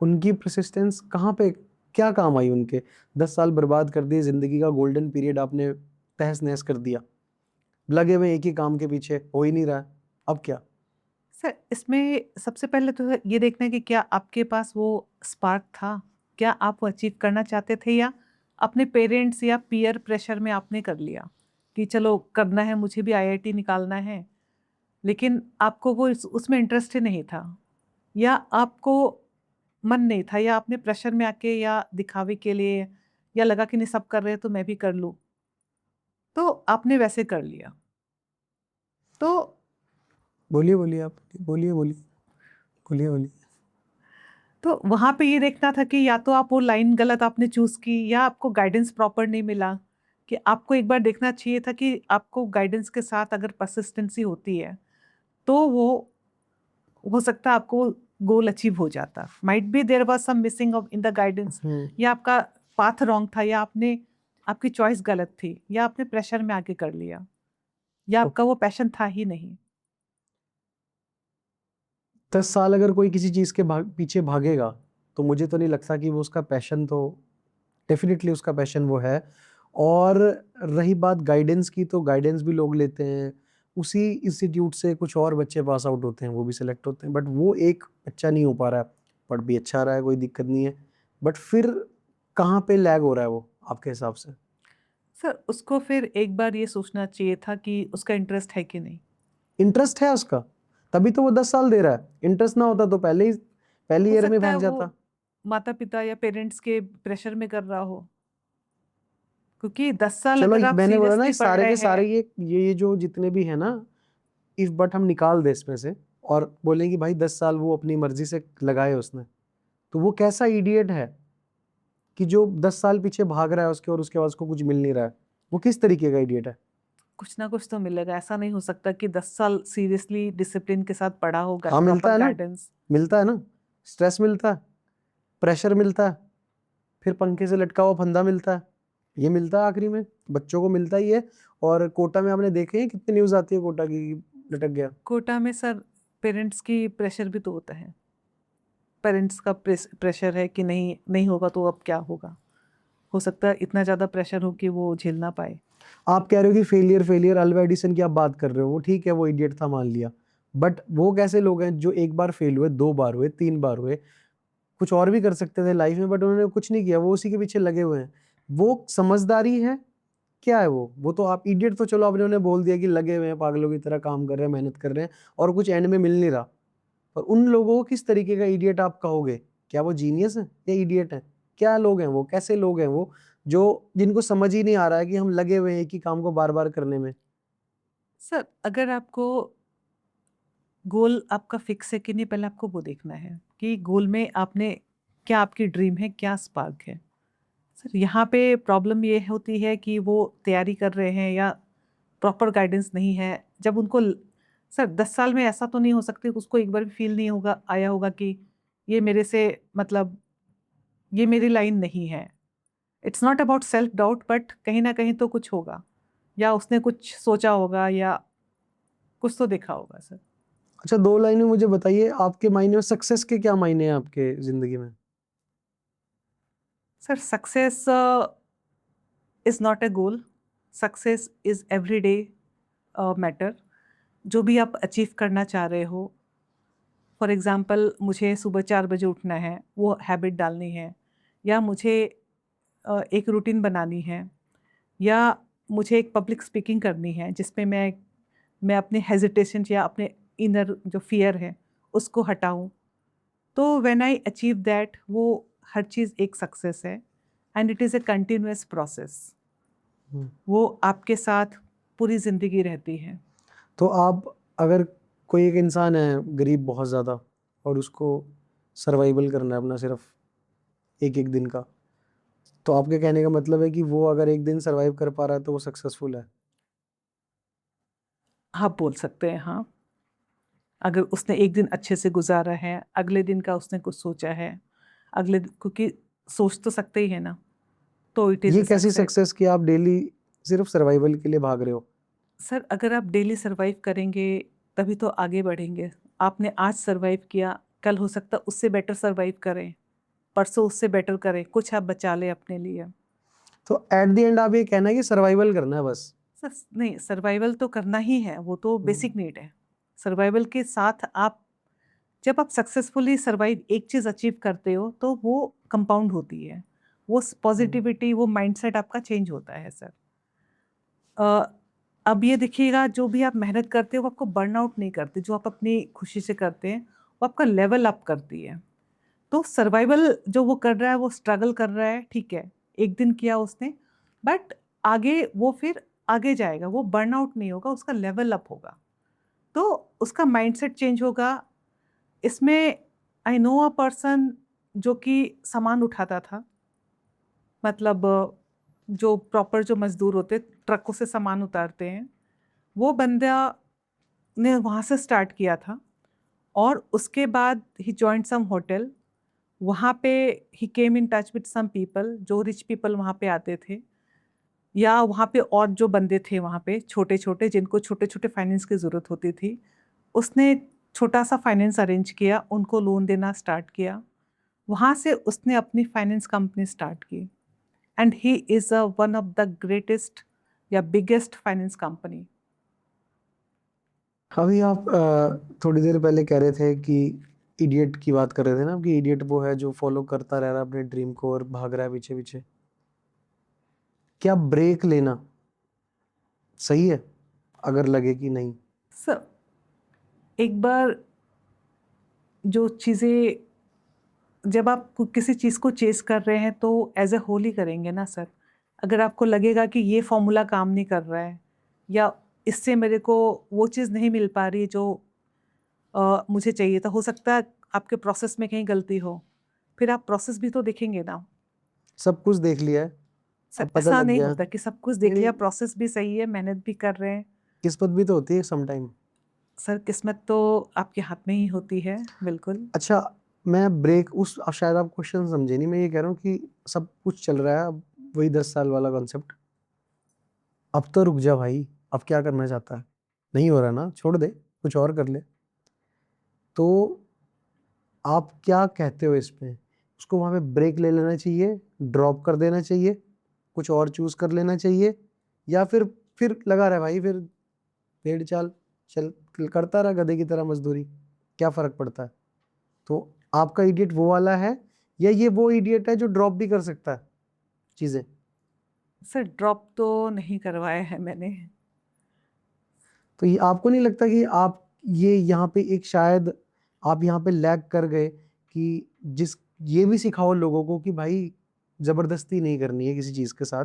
उनकी परसिस्टेंस कहाँ पे, क्या काम आई उनके? 10 साल बर्बाद कर दिए, ज़िंदगी का गोल्डन पीरियड आपने तहस नहस कर दिया, लगे हुए एक ही काम के पीछे, हो ही नहीं रहा है, अब क्या? सर इसमें सबसे पहले तो ये देखना है कि क्या आपके पास वो स्पार्क था, क्या आप वो अचीव करना चाहते थे, या अपने पेरेंट्स या पीयर प्रेशर में आपने कर लिया। कि चलो करना है, मुझे भी आईआईटी निकालना है, लेकिन आपको वो उसमें इंटरेस्ट ही नहीं था, या आपको मन नहीं था, या आपने प्रेशर में आके, या दिखावे के लिए, या लगा कि नहीं सब कर रहे हैं तो मैं भी कर लूं, तो आपने वैसे कर लिया। तो बोलिए बोलिए आप, बोलिए बोलिए बोलिए बोलिए। तो वहां पे ये देखना था कि या तो आप वो लाइन गलत आपने चूज की, या आपको गाइडेंस प्रॉपर नहीं मिला। कि आपको एक बार देखना चाहिए था कि आपको गाइडेंस के साथ अगर परसिस्टेंसी होती है तो वो हो सकता है आपको गोल अचीव हो जाता। Might be there was some missing of in the guidance, या आपका पाथ रॉन्ग था, या आपकी चॉइस गलत थी, या आपने प्रेशर में आके कर लिया, या आपका वो पैशन था ही नहीं। 10 साल अगर कोई किसी चीज़ के पीछे भागेगा तो मुझे तो नहीं लगता कि वो उसका पैशन तो डेफिनेटली उसका पैशन वो है। और रही बात गाइडेंस की, तो गाइडेंस भी लोग लेते हैं, उसी इंस्टीट्यूट से कुछ और बच्चे पास आउट होते हैं, वो भी सिलेक्ट होते हैं, बट वो एक अच्छा नहीं हो पा रहा है। पढ़ भी अच्छा रहा है, कोई दिक्कत नहीं है, बट फिर कहाँ पे लैग हो रहा है वो आपके हिसाब से? सर उसको फिर एक बार ये सोचना चाहिए था कि उसका इंटरेस्ट है कि नहीं। इंटरेस्ट है उसका, तभी तो वो 10 साल दे रहा है। इंटरेस्ट ना होता तो पहली हो ईयर में सकता है भाग वो जाता। माता पिता या पेरेंट्स के प्रेशर में कर रहा हो, क्योंकि 10 साल चलो अगर आप मैंने बोला ना, सीरियसली ये पढ़ सारे रहे के हैं। सारे ये जो जितने भी है ना, इफ बट हम निकाल दे इसमें से और बोलें कि भाई 10 साल वो अपनी मर्जी से लगाए उसने, तो वो कैसा इडियट है कि जो 10 साल पीछे भाग रहा है उसके, और उसके बाद उसको कुछ मिल नहीं रहा है? वो किस तरीके का इडियट है? कुछ ना कुछ तो मिलेगा। ऐसा नहीं हो सकता कि 10 साल सीरियसली डिसिप्लिन के साथ पढ़ा हो, हाँ मिलता प्रॉपर है ना, गाइडेंस। मिलता है ना, स्ट्रेस मिलता है, प्रेशर मिलता है, फिर पंखे से लटका हुआ फंदा मिलता है, ये मिलता है आखिरी में, बच्चों को मिलता ही है। और कोटा में आपने देखे हैं कितनी न्यूज आती है कोटा की, लटक गया। कोटा में सर पेरेंट्स की प्रेशर भी तो होता है। पेरेंट्स का प्रेशर है कि नहीं नहीं होगा तो अब क्या होगा। हो सकता है इतना ज़्यादा प्रेशर हो कि वो झेल ना पाए। आप कह रहे हो कि फेलियर अल्वा एडिसन की आप बात कर रहे हो, वो ठीक है, वो इडियट था मान लिया, बट वो कैसे लोग हैं जो एक बार फेल हुए, 2 बार हुए, 3 बार हुए, कुछ और भी कर सकते थे लाइफ में, बट उन्होंने कुछ नहीं किया, वो उसी के पीछे लगे हुए हैं। वो समझदारी है? क्या है वो तो आप इडियट तो चलो आपने उन्हें बोल दिया कि लगे हुए हैं, पागलों की तरह काम कर रहे हैं, मेहनत कर रहे हैं, और कुछ एंड में मिल नहीं रहा। पर उन लोगों को किस तरीके का इडियट आप कहोगे? क्या वो जीनियस है या इडियट है? क्या लोग हैं वो, कैसे लोग हैं वो, जो जिनको समझ ही नहीं आ रहा है कि हम लगे हुए हैं एक ही काम को बार बार करने में? सर अगर आपको गोल आपका फिक्स है कि नहीं, पहले आपको वो देखना है कि गोल में आपने क्या, आपकी ड्रीम है, क्या स्पार्क है। सर यहाँ पे प्रॉब्लम ये होती है कि वो तैयारी कर रहे हैं या प्रॉपर गाइडेंस नहीं है। जब उनको सर 10 साल में ऐसा तो नहीं हो सकता कि उसको एक बार भी फील नहीं होगा, आया होगा कि ये मेरे से, मतलब ये मेरी लाइन नहीं है। It's not about self doubt, but कहीं ना कहीं तो कुछ होगा, या उसने कुछ सोचा होगा, या कुछ तो देखा होगा सर। अच्छा, 2 लाइन में मुझे बताइए, आपके मायने में सक्सेस के क्या मायने हैं आपके जिंदगी में? Sir success is not a goal, success is every day matter. जो भी आप अचीव करना चाह रहे हो, फॉर एग्ज़ाम्पल मुझे सुबह 4 बजे उठना है, वो हैबिट डालनी है, या मुझे एक रूटीन बनानी है, या मुझे एक पब्लिक स्पीकिंग करनी है जिसमें मैं अपने हेजिटेशन या अपने इनर जो फियर है उसको हटाऊं। तो व्हेन आई अचीव दैट, वो हर चीज़ एक सक्सेस है, and it is a continuous process. Hmm. वो आपके साथ पूरी ज़िंदगी रहती है। तो आप, अगर कोई एक इंसान है गरीब बहुत ज़्यादा, और उसको सर्वाइवल करना है अपना सिर्फ एक एक दिन का, तो आपके कहने का मतलब है कि वो अगर एक दिन सर्वाइव कर पा रहा है तो वो सक्सेसफुल है? आप बोल सकते हैं हाँ। अगर उसने एक दिन अच्छे से गुजारा है, अगले दिन का उसने कुछ सोचा है, क्योंकि सोच तो सकते ही है ना, तो इट इज़ ये ए कैसी सक्सेस। सक्सेस कि आप डेली सिर्फ सर्वाइवल के लिए भाग रहे हो? सर अगर आप डेली सरवाइव करेंगे तभी तो आगे बढ़ेंगे। आपने आज सरवाइव किया, कल हो सकता उससे बेटर सरवाइव करें, परसों उससे बेटर करें, कुछ आप बचा लें अपने लिए। तो एट द एंड आप ये कहना है कि सर्वाइवल करना है बस? सर नहीं, सर्वाइवल तो करना ही है, वो तो हम्म। बेसिक नीड है। सर्वाइवल के साथ आप, जब आप सक्सेसफुली सर्वाइव एक चीज़ अचीव करते हो तो वो कंपाउंड होती है, वो पॉजिटिविटी, वो माइंडसेट आपका चेंज होता है सर। अब ये देखिएगा, जो भी आप मेहनत करते हो वो आपको बर्नआउट नहीं करती, जो आप अपनी खुशी से करते हैं वो आपका लेवल अप करती है। तो सर्वाइवल जो वो कर रहा है, वो स्ट्रगल कर रहा है, ठीक है, एक दिन किया उसने, बट आगे वो फिर आगे जाएगा, वो बर्नआउट नहीं होगा, उसका लेवल अप होगा, तो उसका माइंडसेट चेंज होगा। इसमें आई नो अ पर्सन जो कि सामान उठाता था, मतलब जो प्रॉपर जो मजदूर होते ट्रकों से सामान उतारते हैं, वो बंदा ने वहाँ से स्टार्ट किया था, और उसके बाद ही जॉइंट सम होटल। वहाँ पे ही came in touch with some people, जो रिच पीपल वहाँ पे आते थे, या वहाँ पे और जो बंदे थे वहाँ पे छोटे छोटे, जिनको छोटे छोटे फाइनेंस की ज़रूरत होती थी, उसने छोटा सा फाइनेंस अरेंज किया, उनको लोन देना स्टार्ट किया। वहाँ से उसने अपनी फाइनेंस कंपनी स्टार्ट की, and he is one of the greatest या बिगेस्ट फाइनेंस कंपनी। अभी आप थोड़ी देर पहले कह रहे थे कि इडियट की बात कर रहे थे ना, कि इडियट वो है जो फॉलो करता रह रहा है अपने ड्रीम को और भाग रहा है पीछे पीछे। क्या ब्रेक लेना सही है अगर लगे कि नहीं? सर, एक बार जो चीज़ें, जब आप किसी चीज़ को चेस कर रहे हैं तो एज ए होल ही करेंगे ना सर। अगर आपको लगेगा कि ये फॉर्मूला काम नहीं कर रहा है, या इससे मेरे को वो चीज़ नहीं मिल पा रही जो मुझे चाहिए, तो हो सकता है आपके प्रोसेस में कहीं गलती हो, फिर आप प्रोसेस भी तो देखेंगे ना। सब कुछ देख लिया है, सर, अब पता ऐसा लग नहीं गया। होता कि सब कुछ नहीं देख लिया, नहीं, प्रोसेस भी सही है, मेहनत भी कर रहे हैं। किस्मत भी तो होती है समटाइम। सर, किस्मत तो आपके हाथ में ही होती है, बिल्कुल। अच्छा, मैं ब्रेक उस शायद आप क्वेश्चन समझे नहीं, मैं ये कह रहा हूँ कि सब कुछ चल रहा है अब, वही 10 साल वाला कॉन्सेप्ट। अब तो रुक जा भाई, अब क्या करना चाहता है? नहीं हो रहा ना, छोड़ दे, कुछ और कर ले। तो आप क्या कहते हो इसमें? उसको वहां पे ब्रेक ले लेना चाहिए, ड्रॉप कर देना चाहिए, कुछ और चूज कर लेना चाहिए, या फिर लगा रहा है भाई, फिर भेड़ चाल चल करता रहा गधे की तरह मजदूरी, क्या फर्क पड़ता है? तो आपका इडियट वो वाला है, या ये वो इडियट है जो ड्रॉप भी कर सकता है चीजें? सर, ड्रॉप तो नहीं करवाया है मैंने। तो ये आपको नहीं लगता कि आप ये यहाँ पे एक शायद आप यहाँ पे लैग कर गए, कि जिस ये भी सिखाओ लोगों को कि भाई जबरदस्ती नहीं करनी है किसी चीज के साथ,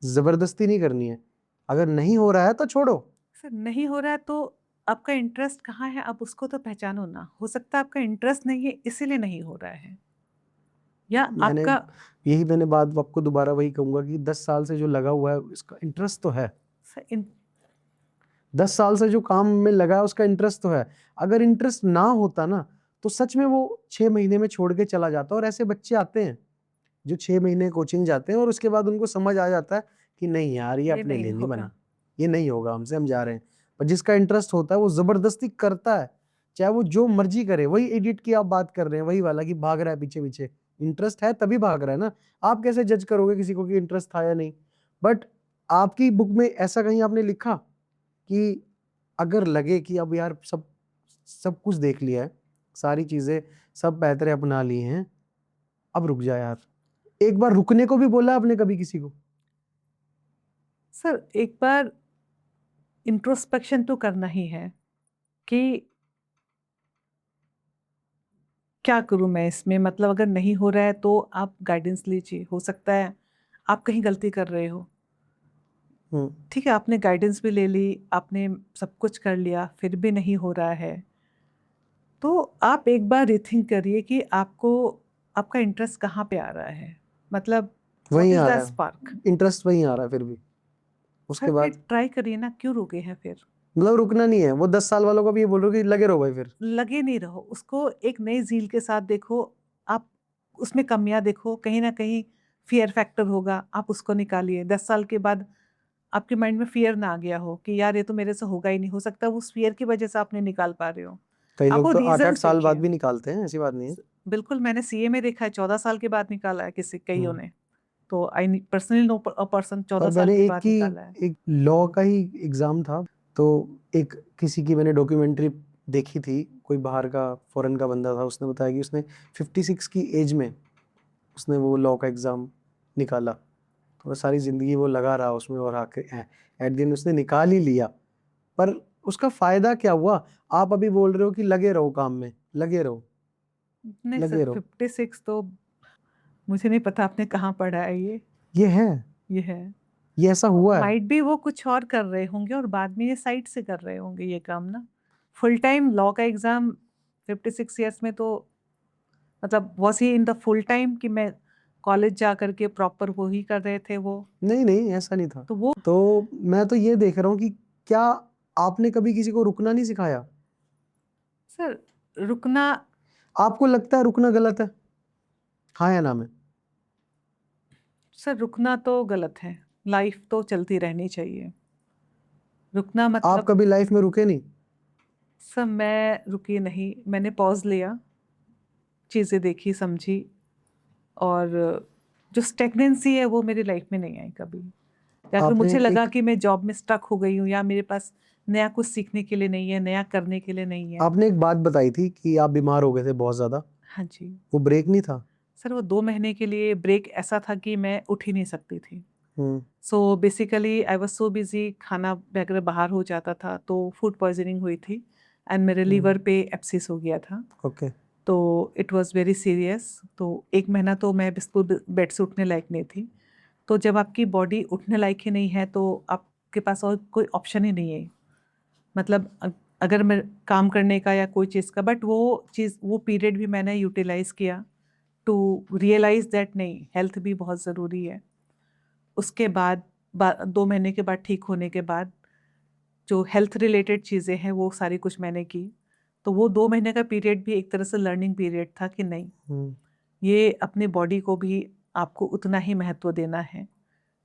जबरदस्ती नहीं करनी है, अगर नहीं हो रहा है तो छोड़ो। सर, नहीं हो रहा है तो आपका इंटरेस्ट कहाँ है, आप उसको तो पहचानो ना। हो सकता है आपका इंटरेस्ट नहीं है इसीलिए नहीं हो रहा है, या मैंने आपका। मैंने बात आपको दोबारा वही कहूंगा कि 10 साल से जो लगा हुआ है इसका इंटरेस्ट तो है। सर, 10 साल से जो काम में लगा है उसका इंटरेस्ट तो है। अगर इंटरेस्ट ना होता ना, तो सच में वो 6 महीने में छोड़ के चला जाता। और ऐसे बच्चे आते हैं जो 6 महीने कोचिंग जाते हैं और उसके बाद उनको समझ आ जाता है कि नहीं यार, ये ये अपने नहीं लिए नहीं होगा। बना, ये नहीं होगा हमसे, हम जा रहे हैं। पर जिसका इंटरेस्ट होता है वो जबरदस्ती करता है, चाहे वो जो मर्जी करे। वही एडिट की आप बात कर रहे हैं, वही वाला कि भाग रहा है पीछे पीछे। इंटरेस्ट है तभी भाग रहा है ना। आप कैसे जज करोगे किसी को कि इंटरेस्ट था या नहीं? बट आपकी बुक में ऐसा कहीं आपने लिखा कि अगर लगे कि अब यार सब सब कुछ देख लिया है, सारी चीजें सब बेहतर अपना ली हैं, अब रुक जा यार? एक बार रुकने को भी बोला आपने कभी किसी को? सर, एक बार इंट्रोस्पेक्शन तो करना ही है कि क्या करूं मैं इसमें, मतलब अगर नहीं हो रहा है तो आप गाइडेंस लीजिए। हो सकता है आप कहीं गलती कर रहे हो, हम्म। ठीक है, आपने गाइडेंस भी ले ली, आपने सब कुछ कर लिया, फिर भी नहीं हो रहा है, तो आप एक बार रिथिंक करिए कि आपको, आपका इंटरेस्ट कहाँ पे आ रहा है, मतलब व्हाट वहीं इज आ द रहा स्पार्क। है, इंटरेस्ट वहीं आ रहा है फिर भी उसके सर, फिर बाद। ट्राई करिए ना, क्यों रुके हैं फिर। मतलब रुकना नहीं है, वो 10 साल वालों को भी ये बोल रहे हो कि लगे रहो भाई फिर। लगे नहीं रहो, उसको एक नई झील के साथ देखो। आप उसमें कमियां देखो, कहीं ना कहीं फियर फैक्टर होगा, आप उसको निकालिए। 10 साल के बाद आपके माइंड में फियर ना आ गया हो कि यार ये तो मेरे से होगा ही नहीं, हो सकता है उस फियर की वजह से आप नहीं निकाल पा रहे हो। कई आप वो लोग तो 8-8 रीजंस साल बाद देखिए। भी निकालते हैं, ऐसी बात नहीं है। बिल्कुल, मैंने सीए में देखा है, 14 साल के बाद निकाला है किसी कईयों हम्म। ने। तो I personally know a person और 14 साल मैंने के बाद निकाला है। एक लॉ का ही एग्जाम था, तो एक किसी की मैंने डॉक्यूमेंट्री देखी थी, कोई बाहर का फॉरेन का बंदा था, उसने बताया कि उसने 56 की एज में उसने वो लॉ का एग्जाम निकाला। तो वो सारी ज़िंदगी वो लगा रहा उसमें और आखिर एट द एंड उसने निकाल ही लिया। पर उसका फ़ायदा क्या हुआ? आप अभी बोल रहे हो कि लगे रहो काम में, लगे रहो, नहीं सर, लगे रहो। 56 तो मुझे नहीं पता आपने कहाँ पढ़ा है ये ये है, ये है। ये ऐसा हुआ है। माइट भी वो कुछ और कर रहे होंगे और बाद में ये साइड से कर रहे होंगे ये काम ना। फुल टाइम लॉ का एग्जाम 56 ईयर्स में तो मतलब was he in the full time कि मैं कॉलेज जा करके प्रॉपर वो ही कर रहे थे वो, नहीं, नहीं, ऐसा नहीं था। तो वो तो मैं तो ये देख रहा हूँ कि क्या आपने कभी किसी को रुकना नहीं सिखाया? सर रुकना, आपको लगता है रुकना गलत है? हाँ या ना में? सर रुकना तो गलत है, लाइफ तो चलती रहनी चाहिए। रुकना आप मतलब कभी लाइफ में रुके नहीं? सर मैं रुकी नहीं, मैंने पॉज लिया, चीज़ें देखी समझी, और जो स्टेगनेंसी है वो मेरी लाइफ में नहीं आई कभी। या फिर आपने मुझे लगा एक कि मैं जॉब में स्टक हो गई हूँ या मेरे पास नया कुछ सीखने के लिए नहीं है, नया करने के लिए नहीं है। आपने एक बात बताई थी कि आप बीमार हो गए थे बहुत ज़्यादा, हाँ जी वो ब्रेक नहीं था? सर, वो 2 महीने के लिए ब्रेक ऐसा था कि मैं उठ ही नहीं सकती थी। Hmm, so basically I was so busy, खाना वगैरह बाहर हो जाता था तो फूड पॉइजनिंग हुई थी एंड मेरे लीवर पे एब्सिस हो गया था। ओके। तो इट वाज वेरी सीरियस। तो 1 महीना तो मैं बिल्कुल बेड से उठने लायक नहीं थी। तो जब आपकी बॉडी उठने लायक ही नहीं है तो आपके पास और कोई ऑप्शन ही नहीं है। मतलब अगर मैं काम करने का या कोई चीज़ का, बट वो चीज़ वो पीरियड भी मैंने यूटिलाइज़ किया टू रियलाइज़ दैट नहीं, हेल्थ भी बहुत ज़रूरी है। उसके बाद 2 महीने के बाद ठीक होने के बाद जो हेल्थ रिलेटेड चीज़ें हैं वो सारी कुछ मैंने की। तो वो 2 महीने का पीरियड भी एक तरह से लर्निंग पीरियड था कि नहीं, हुँ, ये अपनी बॉडी को भी आपको उतना ही महत्व देना है,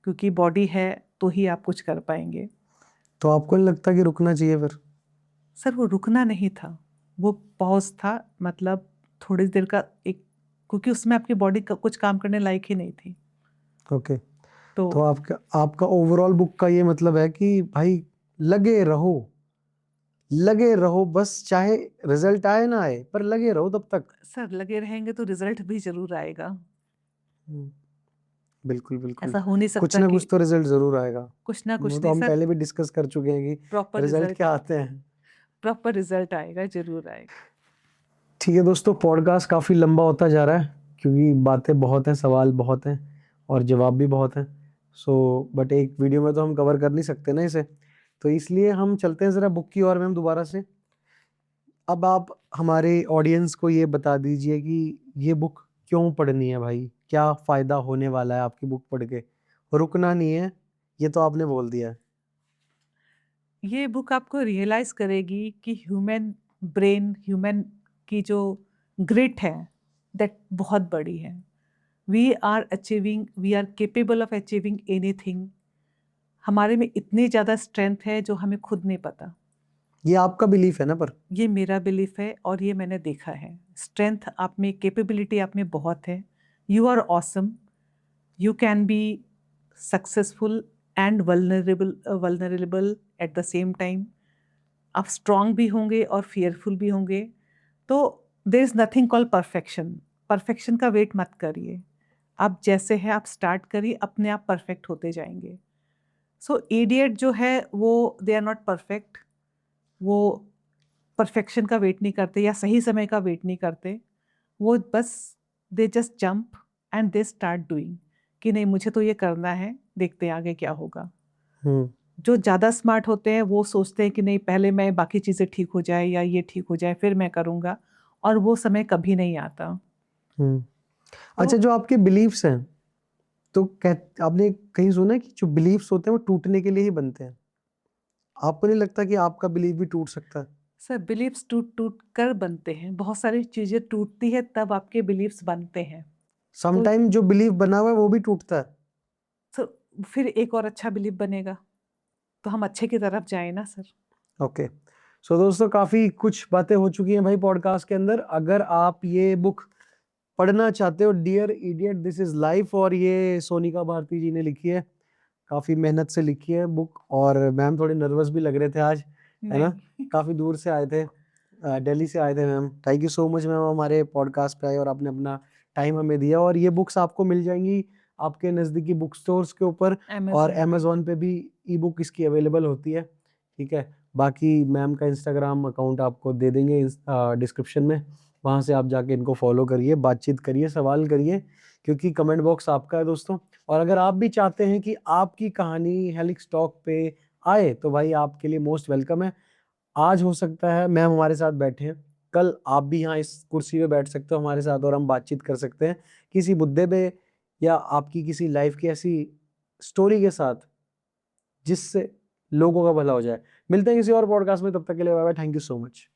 क्योंकि बॉडी है तो ही आप कुछ कर पाएंगे। तो आपको नहीं लगता कि रुकना चाहिए फिर? सर वो रुकना नहीं था, वो पॉज था, मतलब थोड़ी देर का एक, क्योंकि उसमें आपकी बॉडी कुछ काम करने लायक ही नहीं थी। ओके। तो तो आपका आपका ओवरऑल बुक का ये मतलब है कि भाई लगे रहो बस, चाहे रिज़ल्ट आए ना आए, पर लगे रहो तब तक। सर लगे रहेंगे तो रिजल्ट भी जरूर आएगा। हुँ, बिल्कुल, बिल्कुल। ऐसा हो नहीं कुछ सकता ना कि कुछ तो रिज़ल्ट ज़रूर आएगा। कुछ ना वो कुछ तो नहीं हम सर, पहले भी डिस्कस कर चुके हैं कि प्रॉपर रिज़ल्ट रिजल्ट, क्या आते हैं। प्रॉपर रिजल्ट आएगा, जरूर आएगा। ठीक है दोस्तों, पॉडकास्ट काफ़ी लंबा होता जा रहा है क्योंकि बातें बहुत हैं, सवाल बहुत हैं और जवाब भी बहुत हैं। सो बट एक वीडियो में तो हम कवर कर नहीं सकते ना इसे, तो इसलिए हम चलते हैं ज़रा बुक की ओर मैम दोबारा से। अब आप हमारे ऑडियंस को ये बता दीजिए कि ये बुक क्यों पढ़नी है भाई? क्या फ़ायदा होने वाला है आपकी बुक पढ़ के? रुकना नहीं है, ये तो आपने बोल दिया है। ये बुक आपको रियलाइज करेगी कि ह्यूमन ब्रेन, ह्यूमन की जो ग्रिट है दैट बहुत बड़ी है। We are capable of achieving anything. हमारे में इतनी ज़्यादा स्ट्रेंथ है जो हमें खुद नहीं पता। ये आपका बिलीफ है ना पर? ये मेरा बिलीफ है और ये मैंने देखा है। स्ट्रेंथ आप में, कैपेबिलिटी आप में बहुत है। You are awesome, you can be successful and vulnerable at the same time. आप स्ट्रांग भी होंगे और फियरफुल भी होंगे। तो there is nothing called perfection. Perfection का वेट मत करिए, आप जैसे हैं आप स्टार्ट करिए, अपने आप परफेक्ट होते जाएंगे। सो इडियट जो है वो दे आर नॉट परफेक्ट, वो परफेक्शन का वेट नहीं करते या सही समय का वेट नहीं करते। वो बस they just jump and they start doing कि नहीं मुझे तो ये करना है, देखते हैं आगे क्या होगा। हुँ, जो ज़्यादा स्मार्ट होते हैं वो सोचते हैं कि नहीं पहले मैं बाकी चीज़ें ठीक हो जाए या ये ठीक हो जाए फिर मैं करूँगा, और वो समय कभी नहीं आता। हुँ। तो अच्छा, जो आपके बिलीफ्स हैं, तो आपने कहीं सुना है कि जो बिलीफ्स होते हैं वो टूटने के लिए ही बनते हैं? आपको नहीं लगता कि आपका बिलीफ भी टूट सकता है? सर बिलीव्स टूट टूट कर बनते हैं, बहुत सारी चीज़ें टूटती है तब आपके बिलीव्स बनते हैं। तो समटाइम जो बिलीफ बना हुआ है वो भी टूटता है। सर फिर एक और अच्छा बिलीव बनेगा, तो हम अच्छे की तरफ जाएं ना सर। ओके। सो दोस्तों, काफ़ी कुछ बातें हो चुकी हैं भाई पॉडकास्ट के अंदर। अगर आप ये बुक पढ़ना चाहते हो, dear idiot this is life, और ये सोनिका भारती जी ने लिखी है। काफ़ी मेहनत से लिखी है बुक, और मैम थोड़े नर्वस भी लग रहे थे आज, है ना? नहीं काफ़ी दूर से आए थे, दिल्ली से आए थे ma'am. Thank you so much ma'am, हमारे पॉडकास्ट पे आए और आपने अपना टाइम हमें दिया। और ये बुक्स आपको मिल जाएंगी आपके नज़दीकी बुक स्टोर्स के ऊपर, और Amazon। अमेज़न पे भी ई बुक इसकी अवेलेबल होती है, ठीक है। बाकी मैम का इंस्टाग्राम अकाउंट आपको दे देंगे डिस्क्रिप्शन में, वहाँ से आप जाके इनको फॉलो करिए, बातचीत करिए, सवाल करिए, क्योंकि कमेंट बॉक्स आपका है दोस्तों। और अगर आप भी चाहते हैं कि आपकी कहानी हेलिक्स टॉक पे आए तो भाई आपके लिए मोस्ट वेलकम है। आज हो सकता है मैम हमारे साथ बैठे हैं, कल आप भी यहाँ इस कुर्सी पे बैठ सकते हो हमारे साथ और हम बातचीत कर सकते हैं किसी मुद्दे पे, या आपकी किसी लाइफ की ऐसी स्टोरी के साथ जिससे लोगों का भला हो जाए। मिलते हैं किसी और पॉडकास्ट में, तब तक के लिए bye bye, thank you so much.